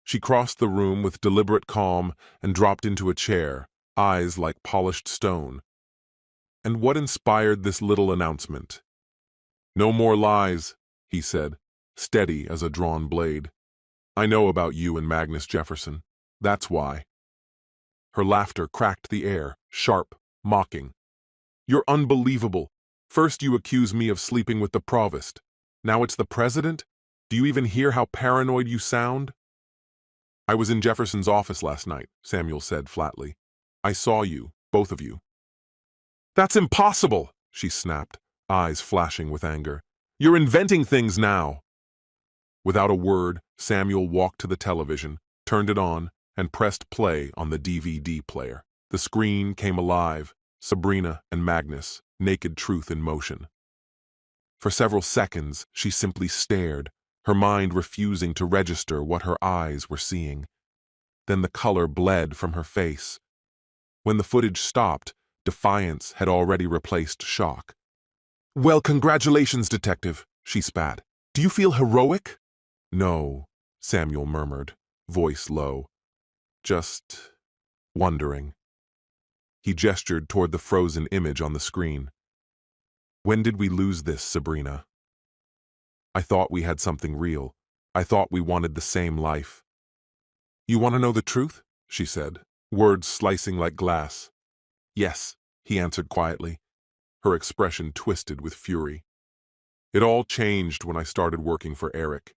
She crossed the room with deliberate calm and dropped into a chair, eyes like polished stone. And what inspired this little announcement? "No more lies," he said, steady as a drawn blade. "I know about you and Magnus Jefferson. That's why." Her laughter cracked the air, sharp, mocking. "You're unbelievable. First you accuse me of sleeping with the provost. Now it's the president? Do you even hear how paranoid you sound?" "I was in Jefferson's office last night," Samuel said flatly. "I saw you, both of you." "That's impossible," she snapped, eyes flashing with anger. "You're inventing things now." Without a word, Samuel walked to the television, turned it on, and pressed play on the DVD player. The screen came alive, Sabrina and Magnus, naked truth in motion. For several seconds, she simply stared, her mind refusing to register what her eyes were seeing. Then the color bled from her face. When the footage stopped, defiance had already replaced shock. "Well, congratulations, detective," she spat. "Do you feel heroic?" "No," Samuel murmured, voice low. "Just wondering." He gestured toward the frozen image on the screen. "When did we lose this, Sabrina? I thought we had something real. I thought we wanted the same life." "You want to know the truth?" she said, words slicing like glass. "Yes," he answered quietly, her expression twisted with fury. "It all changed when I started working for Eric.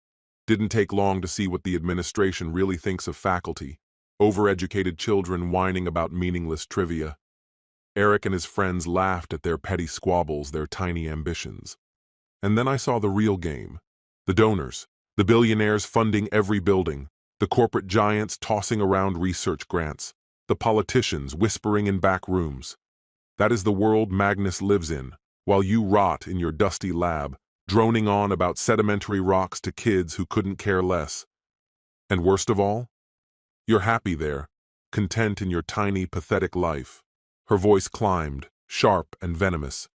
Didn't take long to see what the administration really thinks of faculty. Overeducated children whining about meaningless trivia. Eric and his friends laughed at their petty squabbles, their tiny ambitions. And then I saw the real game. The donors, the billionaires funding every building, the corporate giants tossing around research grants, the politicians whispering in back rooms. That is the world Magnus lives in, while you rot in your dusty lab, droning on about sedimentary rocks to kids who couldn't care less. And worst of all, you're happy there, content in your tiny, pathetic life." Her voice climbed, sharp and venomous.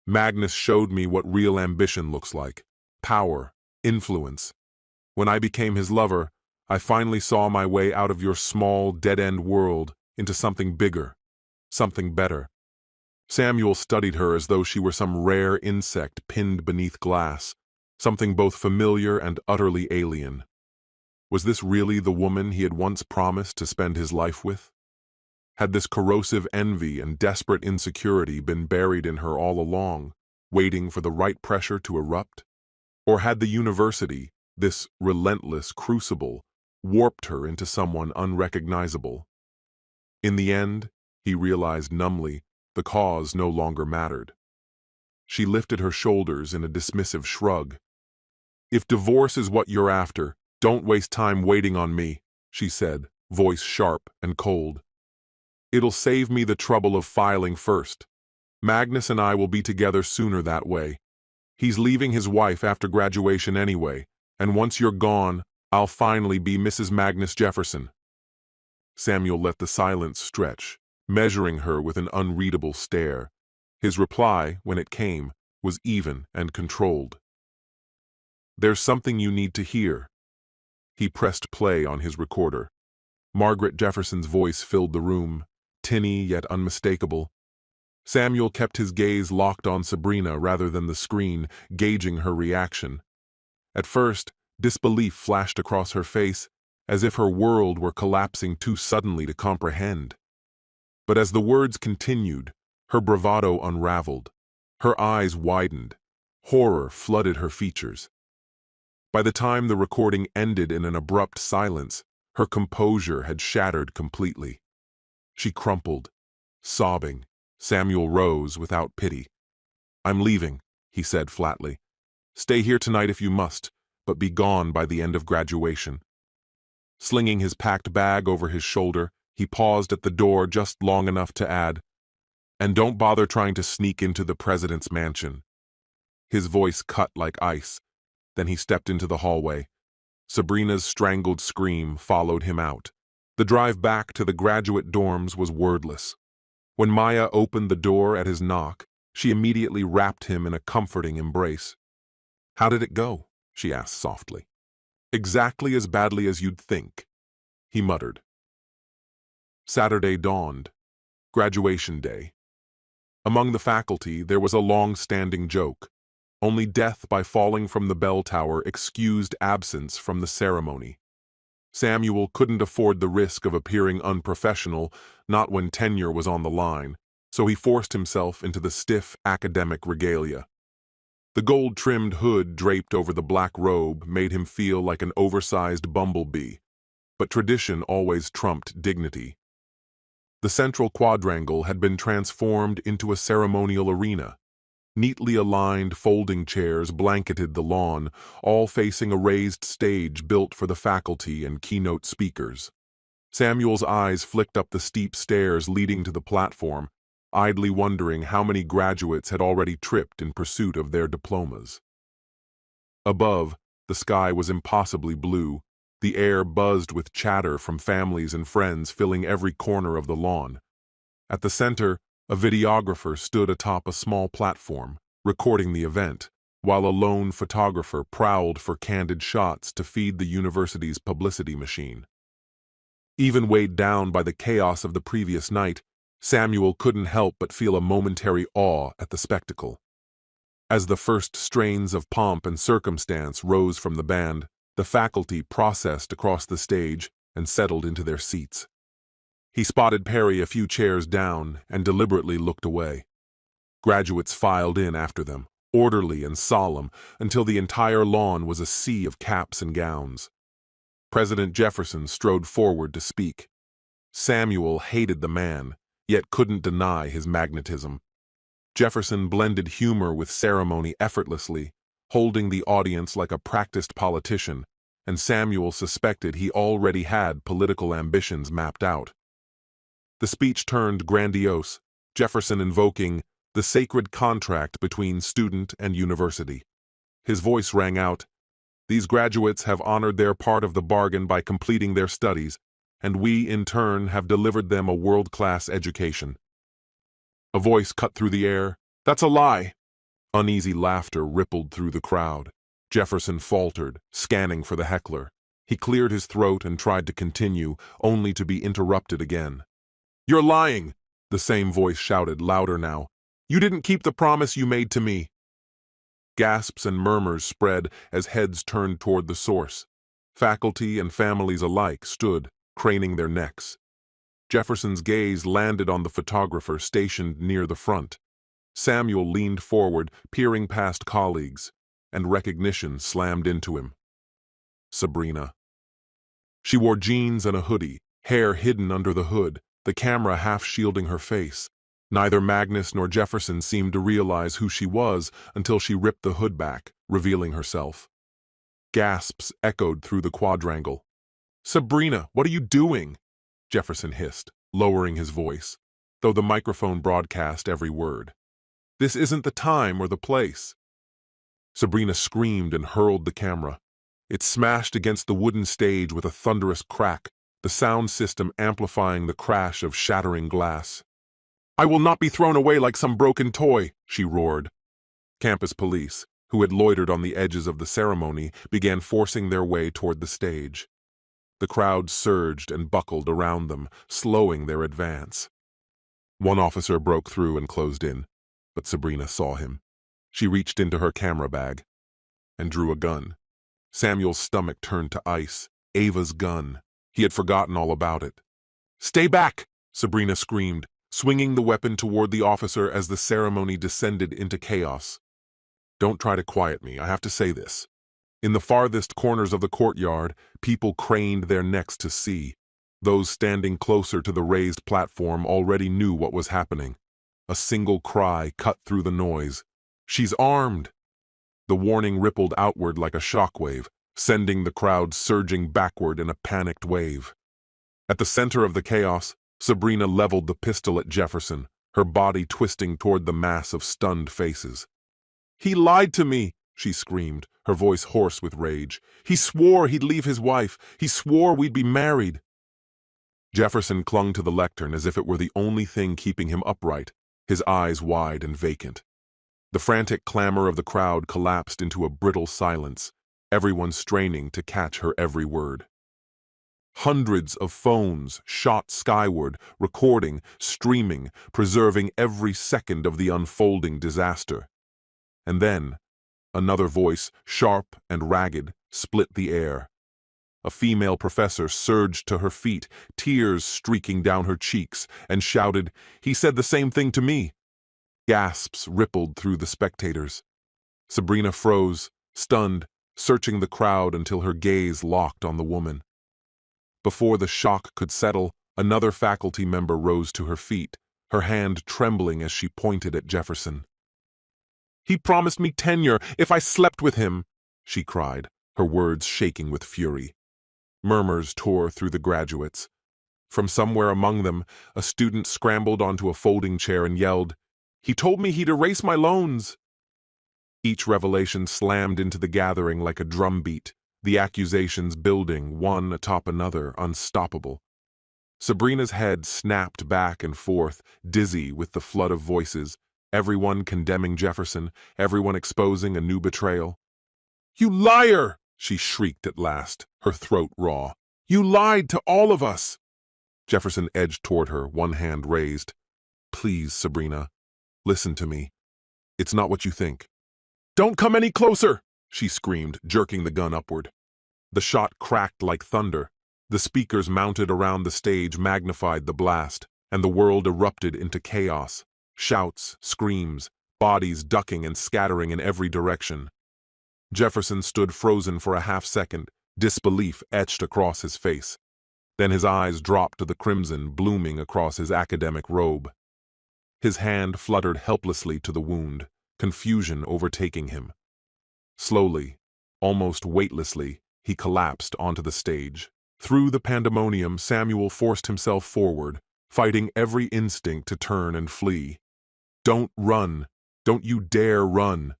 "Magnus showed me what real ambition looks like. Power, influence. When I became his lover, I finally saw my way out of your small, dead-end world into something bigger, something better." Samuel studied her as though she were some rare insect pinned beneath glass. something both familiar and utterly alien. Was this really the woman he had once promised to spend his life with? Had this corrosive envy and desperate insecurity been buried in her all along, waiting for the right pressure to erupt? Or had the university, this relentless crucible, warped her into someone unrecognizable? In the end, he realized numbly, the cause no longer mattered. She lifted her shoulders in a dismissive shrug. "If divorce is what you're after, don't waste time waiting on me," she said, voice sharp and cold. "It'll save me the trouble of filing first. Magnus and I will be together sooner that way. He's leaving his wife after graduation anyway, and once you're gone, I'll finally be Mrs. Magnus Jefferson." Samuel let the silence stretch, measuring her with an unreadable stare. His reply, when it came, was even and controlled. "There's something you need to hear." He pressed play on his recorder. Margaret Jefferson's voice filled the room, tinny yet unmistakable. Samuel kept his gaze locked on Sabrina rather than the screen, gauging her reaction. At first, disbelief flashed across her face, as if her world were collapsing too suddenly to comprehend. But as the words continued, her bravado unraveled. Her eyes widened. Horror flooded her features. By the time the recording ended in an abrupt silence, her composure had shattered completely. She crumpled, sobbing. Samuel rose without pity. "I'm leaving," he said flatly. "Stay here tonight if you must, but be gone by the end of graduation." Slinging his packed bag over his shoulder, he paused at the door just long enough to add, "And don't bother trying to sneak into the president's mansion." His voice cut like ice. Then he stepped into the hallway. Sabrina's strangled scream followed him out. The drive back to the graduate dorms was wordless. When Maya opened the door at his knock, she immediately wrapped him in a comforting embrace. "How did it go?" she asked softly. "Exactly as badly as you'd think," he muttered. Saturday dawned. Graduation day. Among the faculty, there was a long-standing joke. Only death by falling from the bell tower excused absence from the ceremony. Samuel couldn't afford the risk of appearing unprofessional, not when tenure was on the line, so he forced himself into the stiff academic regalia. The gold-trimmed hood draped over the black robe made him feel like an oversized bumblebee, but tradition always trumped dignity. The central quadrangle had been transformed into a ceremonial arena. Neatly aligned folding chairs blanketed the lawn, all facing a raised stage built for the faculty and keynote speakers. Samuel's eyes flicked up the steep stairs leading to the platform, idly wondering how many graduates had already tripped in pursuit of their diplomas. Above, the sky was impossibly blue. The air buzzed with chatter from families and friends filling every corner of the lawn. At the center, a videographer stood atop a small platform, recording the event, while a lone photographer prowled for candid shots to feed the university's publicity machine. Even weighed down by the chaos of the previous night, Samuel couldn't help but feel a momentary awe at the spectacle. As the first strains of pomp and circumstance rose from the band, the faculty processed across the stage and settled into their seats. He spotted Perry a few chairs down and deliberately looked away. Graduates filed in after them, orderly and solemn, until the entire lawn was a sea of caps and gowns. President Jefferson strode forward to speak. Samuel hated the man, yet couldn't deny his magnetism. Jefferson blended humor with ceremony effortlessly, holding the audience like a practiced politician, and Samuel suspected he already had political ambitions mapped out. The speech turned grandiose, Jefferson invoking the sacred contract between student and university. His voice rang out, "These graduates have honored their part of the bargain by completing their studies, and we, in turn, have delivered them a world-class education." A voice cut through the air, "That's a lie!" Uneasy laughter rippled through the crowd. Jefferson faltered, scanning for the heckler. He cleared his throat and tried to continue, only to be interrupted again. "You're lying!" the same voice shouted, louder now. "You didn't keep the promise you made to me." Gasps and murmurs spread as heads turned toward the source. Faculty and families alike stood, craning their necks. Jefferson's gaze landed on the photographer stationed near the front. Samuel leaned forward, peering past colleagues, and recognition slammed into him. Sabrina. She wore jeans and a hoodie, hair hidden under the hood, the camera half shielding her face. Neither Magnus nor Jefferson seemed to realize who she was until she ripped the hood back, revealing herself. Gasps echoed through the quadrangle. "Sabrina, what are you doing?" Jefferson hissed, lowering his voice, though the microphone broadcast every word. "This isn't the time or the place." Sabrina screamed and hurled the camera. It smashed against the wooden stage with a thunderous crack, the sound system amplifying the crash of shattering glass. "I will not be thrown away like some broken toy," she roared. Campus police, who had loitered on the edges of the ceremony, began forcing their way toward the stage. The crowd surged and buckled around them, slowing their advance. One officer broke through and closed in, but Sabrina saw him. She reached into her camera bag and drew a gun. Samuel's stomach turned to ice. Ava's gun. He had forgotten all about it. "Stay back!" Sabrina screamed, swinging the weapon toward the officer as the ceremony descended into chaos. "Don't try to quiet me, I have to say this." In the farthest corners of the courtyard, people craned their necks to see. Those standing closer to the raised platform already knew what was happening. A single cry cut through the noise. "She's armed!" The warning rippled outward like a shockwave, sending the crowd surging backward in a panicked wave. At the center of the chaos, Sabrina leveled the pistol at Jefferson, her body twisting toward the mass of stunned faces. "He lied to me!" she screamed, her voice hoarse with rage. "He swore he'd leave his wife. He swore we'd be married." Jefferson clung to the lectern as if it were the only thing keeping him upright, his eyes wide and vacant. The frantic clamor of the crowd collapsed into a brittle silence, everyone straining to catch her every word. Hundreds of phones shot skyward, recording, streaming, preserving every second of the unfolding disaster. And then, another voice, sharp and ragged, split the air. A female professor surged to her feet, tears streaking down her cheeks, and shouted, "He said the same thing to me." Gasps rippled through the spectators. Sabrina froze, stunned, searching the crowd until her gaze locked on the woman. Before the shock could settle, another faculty member rose to her feet, her hand trembling as she pointed at Jefferson. "He promised me tenure if I slept with him," she cried, her words shaking with fury. Murmurs tore through the graduates. From somewhere among them, a student scrambled onto a folding chair and yelled, "He told me he'd erase my loans." Each revelation slammed into the gathering like a drumbeat, the accusations building, one atop another, unstoppable. Sabrina's head snapped back and forth, dizzy with the flood of voices, everyone condemning Jefferson, everyone exposing a new betrayal. "You liar!" she shrieked at last, her throat raw. "You lied to all of us!" Jefferson edged toward her, one hand raised. "Please, Sabrina, listen to me. It's not what you think." "Don't come any closer!" she screamed, jerking the gun upward. The shot cracked like thunder. The speakers mounted around the stage magnified the blast, and the world erupted into chaos. Shouts, screams, bodies ducking and scattering in every direction. Jefferson stood frozen for a half-second, disbelief etched across his face. Then his eyes dropped to the crimson blooming across his academic robe. His hand fluttered helplessly to the wound, confusion overtaking him. Slowly, almost weightlessly, he collapsed onto the stage. Through the pandemonium, Samuel forced himself forward, fighting every instinct to turn and flee. "Don't run! Don't you dare run!"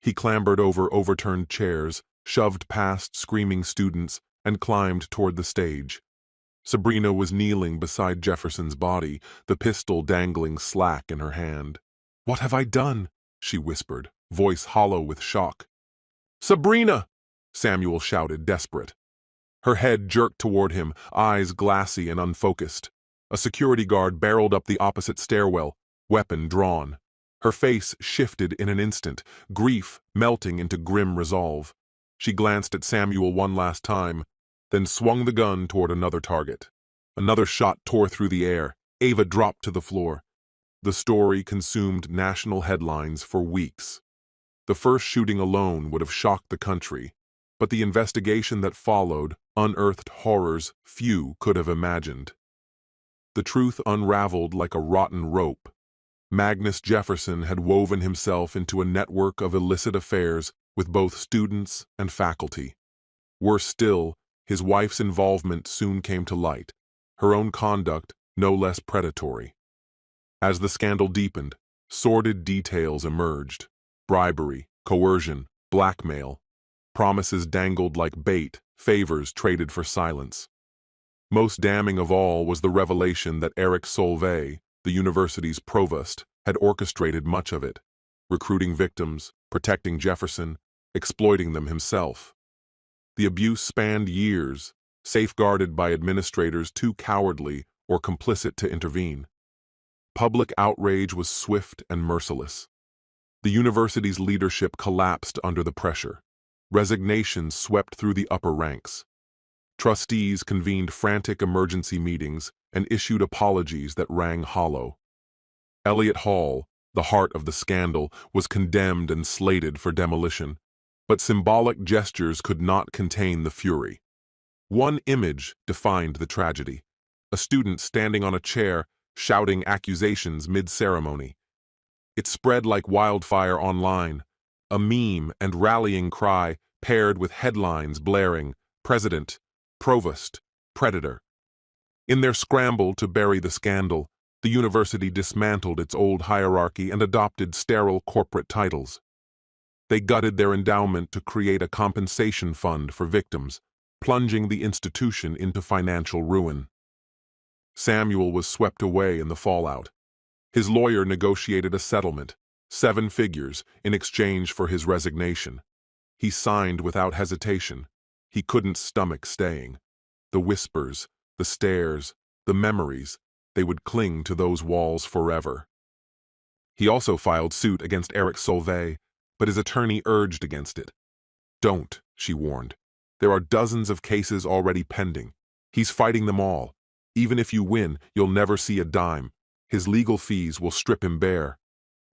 He clambered over overturned chairs, shoved past screaming students, and climbed toward the stage. Sabrina was kneeling beside Jefferson's body, the pistol dangling slack in her hand. "What have I done?" she whispered, voice hollow with shock. "Sabrina!" Samuel shouted, desperate. Her head jerked toward him, eyes glassy and unfocused. A security guard barreled up the opposite stairwell, weapon drawn. Her face shifted in an instant, grief melting into grim resolve. She glanced at Samuel one last time, then swung the gun toward another target. Another shot tore through the air. Ava dropped to the floor. The story consumed national headlines for weeks. The first shooting alone would have shocked the country, but the investigation that followed unearthed horrors few could have imagined. The truth unraveled like a rotten rope. Magnus Jefferson had woven himself into a network of illicit affairs with both students and faculty. Worse still, his wife's involvement soon came to light, her own conduct no less predatory. As the scandal deepened, sordid details emerged: bribery, coercion, blackmail, promises dangled like bait, favors traded for silence. Most damning of all was the revelation that Eric Solvay, the university's provost, had orchestrated much of it, recruiting victims, protecting Jefferson, exploiting them himself. The abuse spanned years, safeguarded by administrators too cowardly or complicit to intervene. Public outrage was swift and merciless. The university's leadership collapsed under the pressure. Resignation swept through the upper ranks. Trustees convened frantic emergency meetings and issued apologies that rang hollow. Elliott Hall, the heart of the scandal, was condemned and slated for demolition, but symbolic gestures could not contain the fury. One image defined the tragedy: a student standing on a chair, shouting accusations mid-ceremony. It spread like wildfire online, a meme and rallying cry paired with headlines blaring, "President, Provost, Predator." In their scramble to bury the scandal, the university dismantled its old hierarchy and adopted sterile corporate titles. They gutted their endowment to create a compensation fund for victims, plunging the institution into financial ruin. Samuel was swept away in the fallout. His lawyer negotiated a settlement, 7 figures, in exchange for his resignation. He signed without hesitation. He couldn't stomach staying. The whispers, the stares, the memories, they would cling to those walls forever. He also filed suit against Eric Solvay, but his attorney urged against it. "Don't," she warned. "There are dozens of cases already pending. He's fighting them all. Even if you win, you'll never see a dime. His legal fees will strip him bare."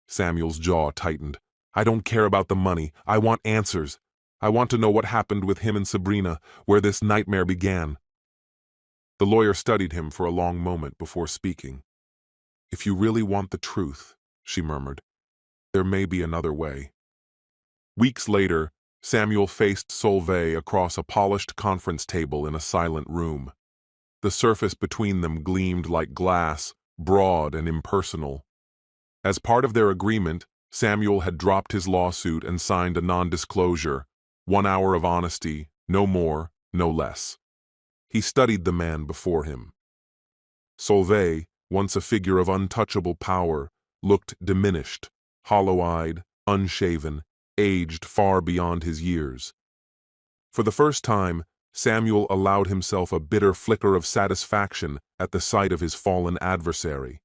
Samuel's jaw tightened. "I don't care about the money. I want answers. I want to know what happened with him and Sabrina, where this nightmare began." The lawyer studied him for a long moment before speaking. "If you really want the truth," she murmured, "there may be another way." Weeks later, Samuel faced Solvay across a polished conference table in a silent room. The surface between them gleamed like glass, broad and impersonal. As part of their agreement, Samuel had dropped his lawsuit and signed a non-disclosure, 1 hour of honesty, no more, no less. He studied the man before him. Solvay, once a figure of untouchable power, looked diminished, hollow-eyed, unshaven, aged far beyond his years. For the first time, Samuel allowed himself a bitter flicker of satisfaction at the sight of his fallen adversary.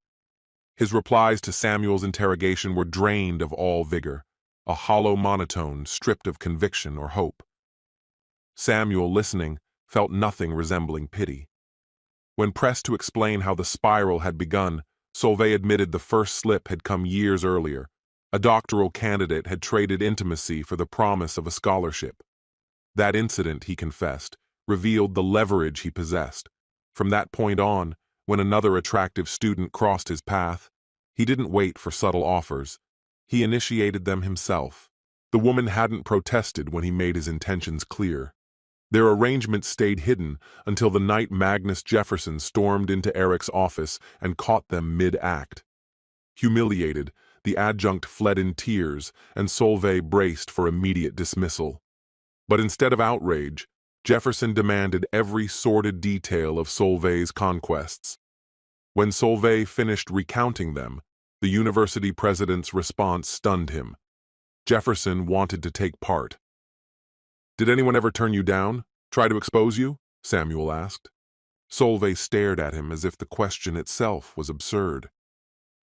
His replies to Samuel's interrogation were drained of all vigor, a hollow monotone stripped of conviction or hope. Samuel, listening, felt nothing resembling pity. When pressed to explain how the spiral had begun, Solvay admitted the first slip had come years earlier. A doctoral candidate had traded intimacy for the promise of a scholarship. That incident, he confessed, revealed the leverage he possessed. From that point on, when another attractive student crossed his path, he didn't wait for subtle offers. He initiated them himself. The woman hadn't protested when he made his intentions clear. Their arrangement stayed hidden until the night Magnus Jefferson stormed into Eric's office and caught them mid-act. Humiliated, the adjunct fled in tears, and Solvay braced for immediate dismissal. But instead of outrage, Jefferson demanded every sordid detail of Solvay's conquests. When Solvay finished recounting them, the university president's response stunned him. Jefferson wanted to take part. "Did anyone ever turn you down? Try to expose you?" Samuel asked. Solvay stared at him as if the question itself was absurd.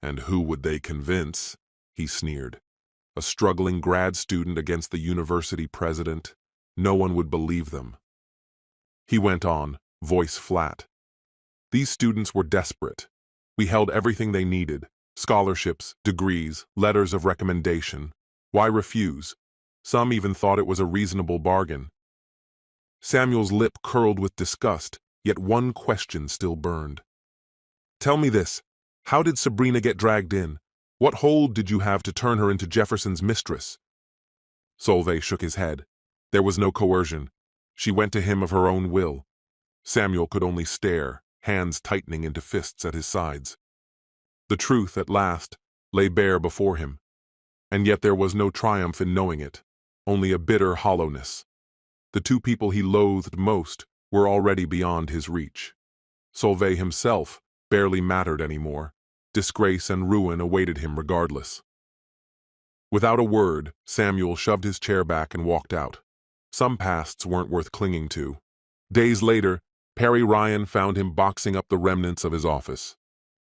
"And who would they convince?" he sneered. A struggling grad student against the university president. No one would believe them. He went on, voice flat. These students were desperate. We held everything they needed: scholarships, degrees, letters of recommendation. Why refuse? Some even thought it was a reasonable bargain. Samuel's lip curled with disgust, yet one question still burned. Tell me this. How did Sabrina get dragged in? What hold did you have to turn her into Jefferson's mistress? Solveig shook his head. There was no coercion. She went to him of her own will. Samuel could only stare, hands tightening into fists at his sides. The truth, at last, lay bare before him. And yet there was no triumph in knowing it, only a bitter hollowness. The two people he loathed most were already beyond his reach. Solveig himself barely mattered anymore. Disgrace and ruin awaited him regardless. Without a word, Samuel shoved his chair back and walked out. Some pasts weren't worth clinging to. Days later, Perry Ryan found him boxing up the remnants of his office.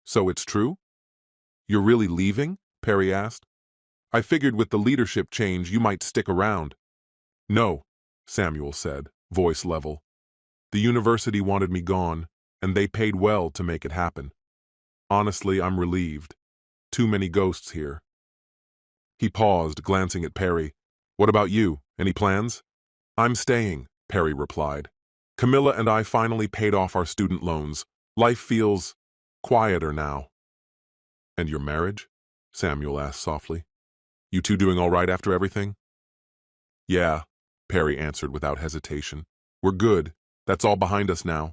So it's true? You're really leaving? Perry asked. I figured with the leadership change you might stick around. No, Samuel said, voice level. The university wanted me gone, and they paid well to make it happen. Honestly, I'm relieved. Too many ghosts here. He paused, glancing at Perry. What about you? Any plans? I'm staying, Perry replied. Camilla and I finally paid off our student loans. Life feels quieter now. And your marriage? Samuel asked softly. You two doing all right after everything? Yeah, Perry answered without hesitation. We're good. That's all behind us now.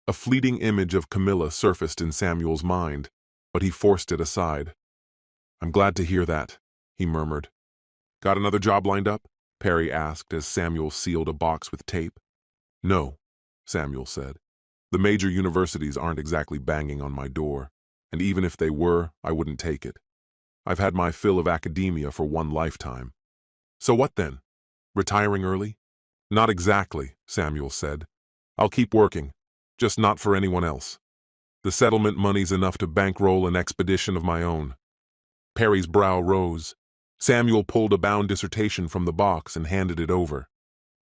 A fleeting image of Camilla surfaced in Samuel's mind, but he forced it aside. I'm glad to hear that, he murmured. Got another job lined up? Perry asked as Samuel sealed a box with tape. No, Samuel said. The major universities aren't exactly banging on my door, and even if they were, I wouldn't take it. I've had my fill of academia for one lifetime. So what then? Retiring early? Not exactly, Samuel said. I'll keep working, just not for anyone else. The settlement money's enough to bankroll an expedition of my own. Perry's brow rose. Samuel pulled a bound dissertation from the box and handed it over.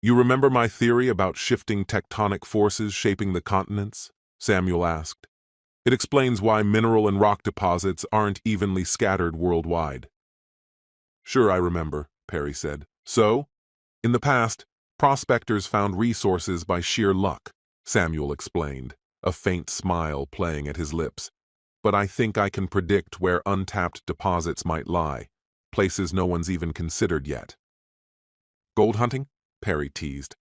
You remember my theory about shifting tectonic forces shaping the continents? Samuel asked. It explains why mineral and rock deposits aren't evenly scattered worldwide. Sure, I remember, Perry said. So? In the past, prospectors found resources by sheer luck, Samuel explained, a faint smile playing at his lips. But I think I can predict where untapped deposits might lie, places no one's even considered yet. Gold hunting? Perry teased.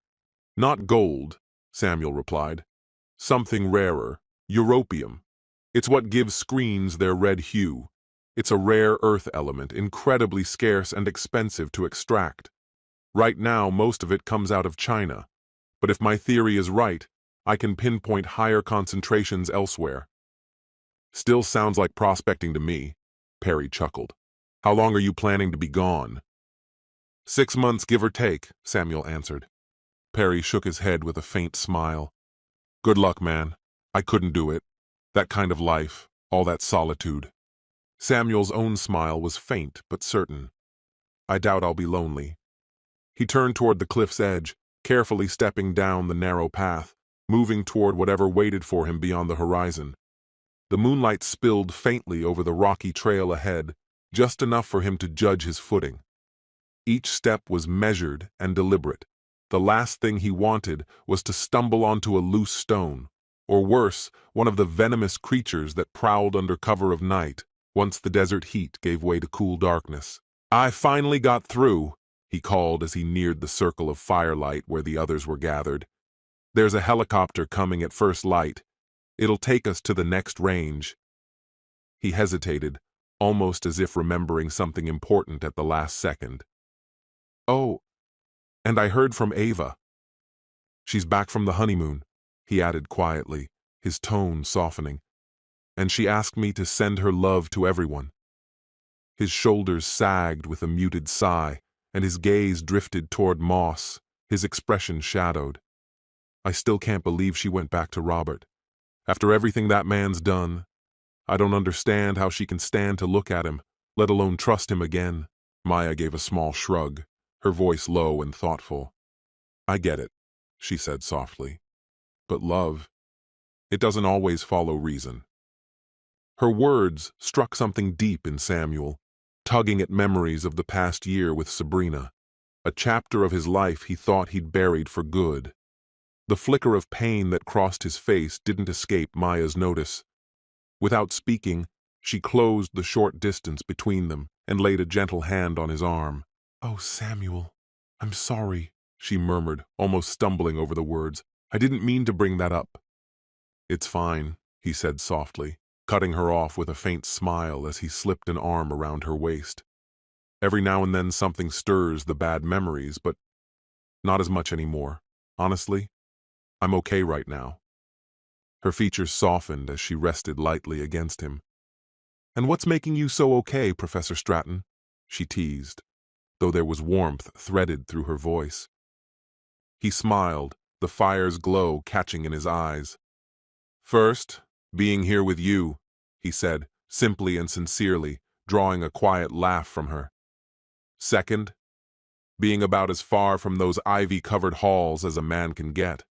Not gold, Samuel replied. Something rarer, europium. It's what gives screens their red hue. It's a rare earth element, incredibly scarce and expensive to extract. Right now, most of it comes out of China. But if my theory is right, I can pinpoint higher concentrations elsewhere. Still sounds like prospecting to me, Perry chuckled. How long are you planning to be gone? 6 months, give or take, Samuel answered. Perry shook his head with a faint smile. Good luck, man. I couldn't do it. That kind of life, all that solitude. Samuel's own smile was faint but certain. I doubt I'll be lonely. He turned toward the cliff's edge, carefully stepping down the narrow path, moving toward whatever waited for him beyond the horizon. The moonlight spilled faintly over the rocky trail ahead, just enough for him to judge his footing. Each step was measured and deliberate. The last thing he wanted was to stumble onto a loose stone, or worse, one of the venomous creatures that prowled under cover of night once the desert heat gave way to cool darkness. I finally got through, he called as he neared the circle of firelight where the others were gathered. There's a helicopter coming at first light. It'll take us to the next range. He hesitated, almost as if remembering something important at the last second. Oh, and I heard from Ava. She's back from the honeymoon, he added quietly, his tone softening. And she asked me to send her love to everyone. His shoulders sagged with a muted sigh, and his gaze drifted toward Moss, his expression shadowed. I still can't believe she went back to Robert. After everything that man's done, I don't understand how she can stand to look at him, let alone trust him again. Maya gave a small shrug, her voice low and thoughtful. I get it, she said softly. But love, it doesn't always follow reason. Her words struck something deep in Samuel, tugging at memories of the past year with Sabrina, a chapter of his life he thought he'd buried for good. The flicker of pain that crossed his face didn't escape Maya's notice. Without speaking, she closed the short distance between them and laid a gentle hand on his arm. "Oh, Samuel, I'm sorry," she murmured, almost stumbling over the words. "I didn't mean to bring that up." "It's fine," he said softly, cutting her off with a faint smile as he slipped an arm around her waist. "Every now and then something stirs the bad memories, but not as much anymore. Honestly, I'm okay right now." Her features softened as she rested lightly against him. "And what's making you so okay, Professor Stratton?" she teased, though there was warmth threaded through her voice. He smiled, the fire's glow catching in his eyes. "First, being here with you," he said, simply and sincerely, drawing a quiet laugh from her. "Second, being about as far from those ivy-covered halls as a man can get."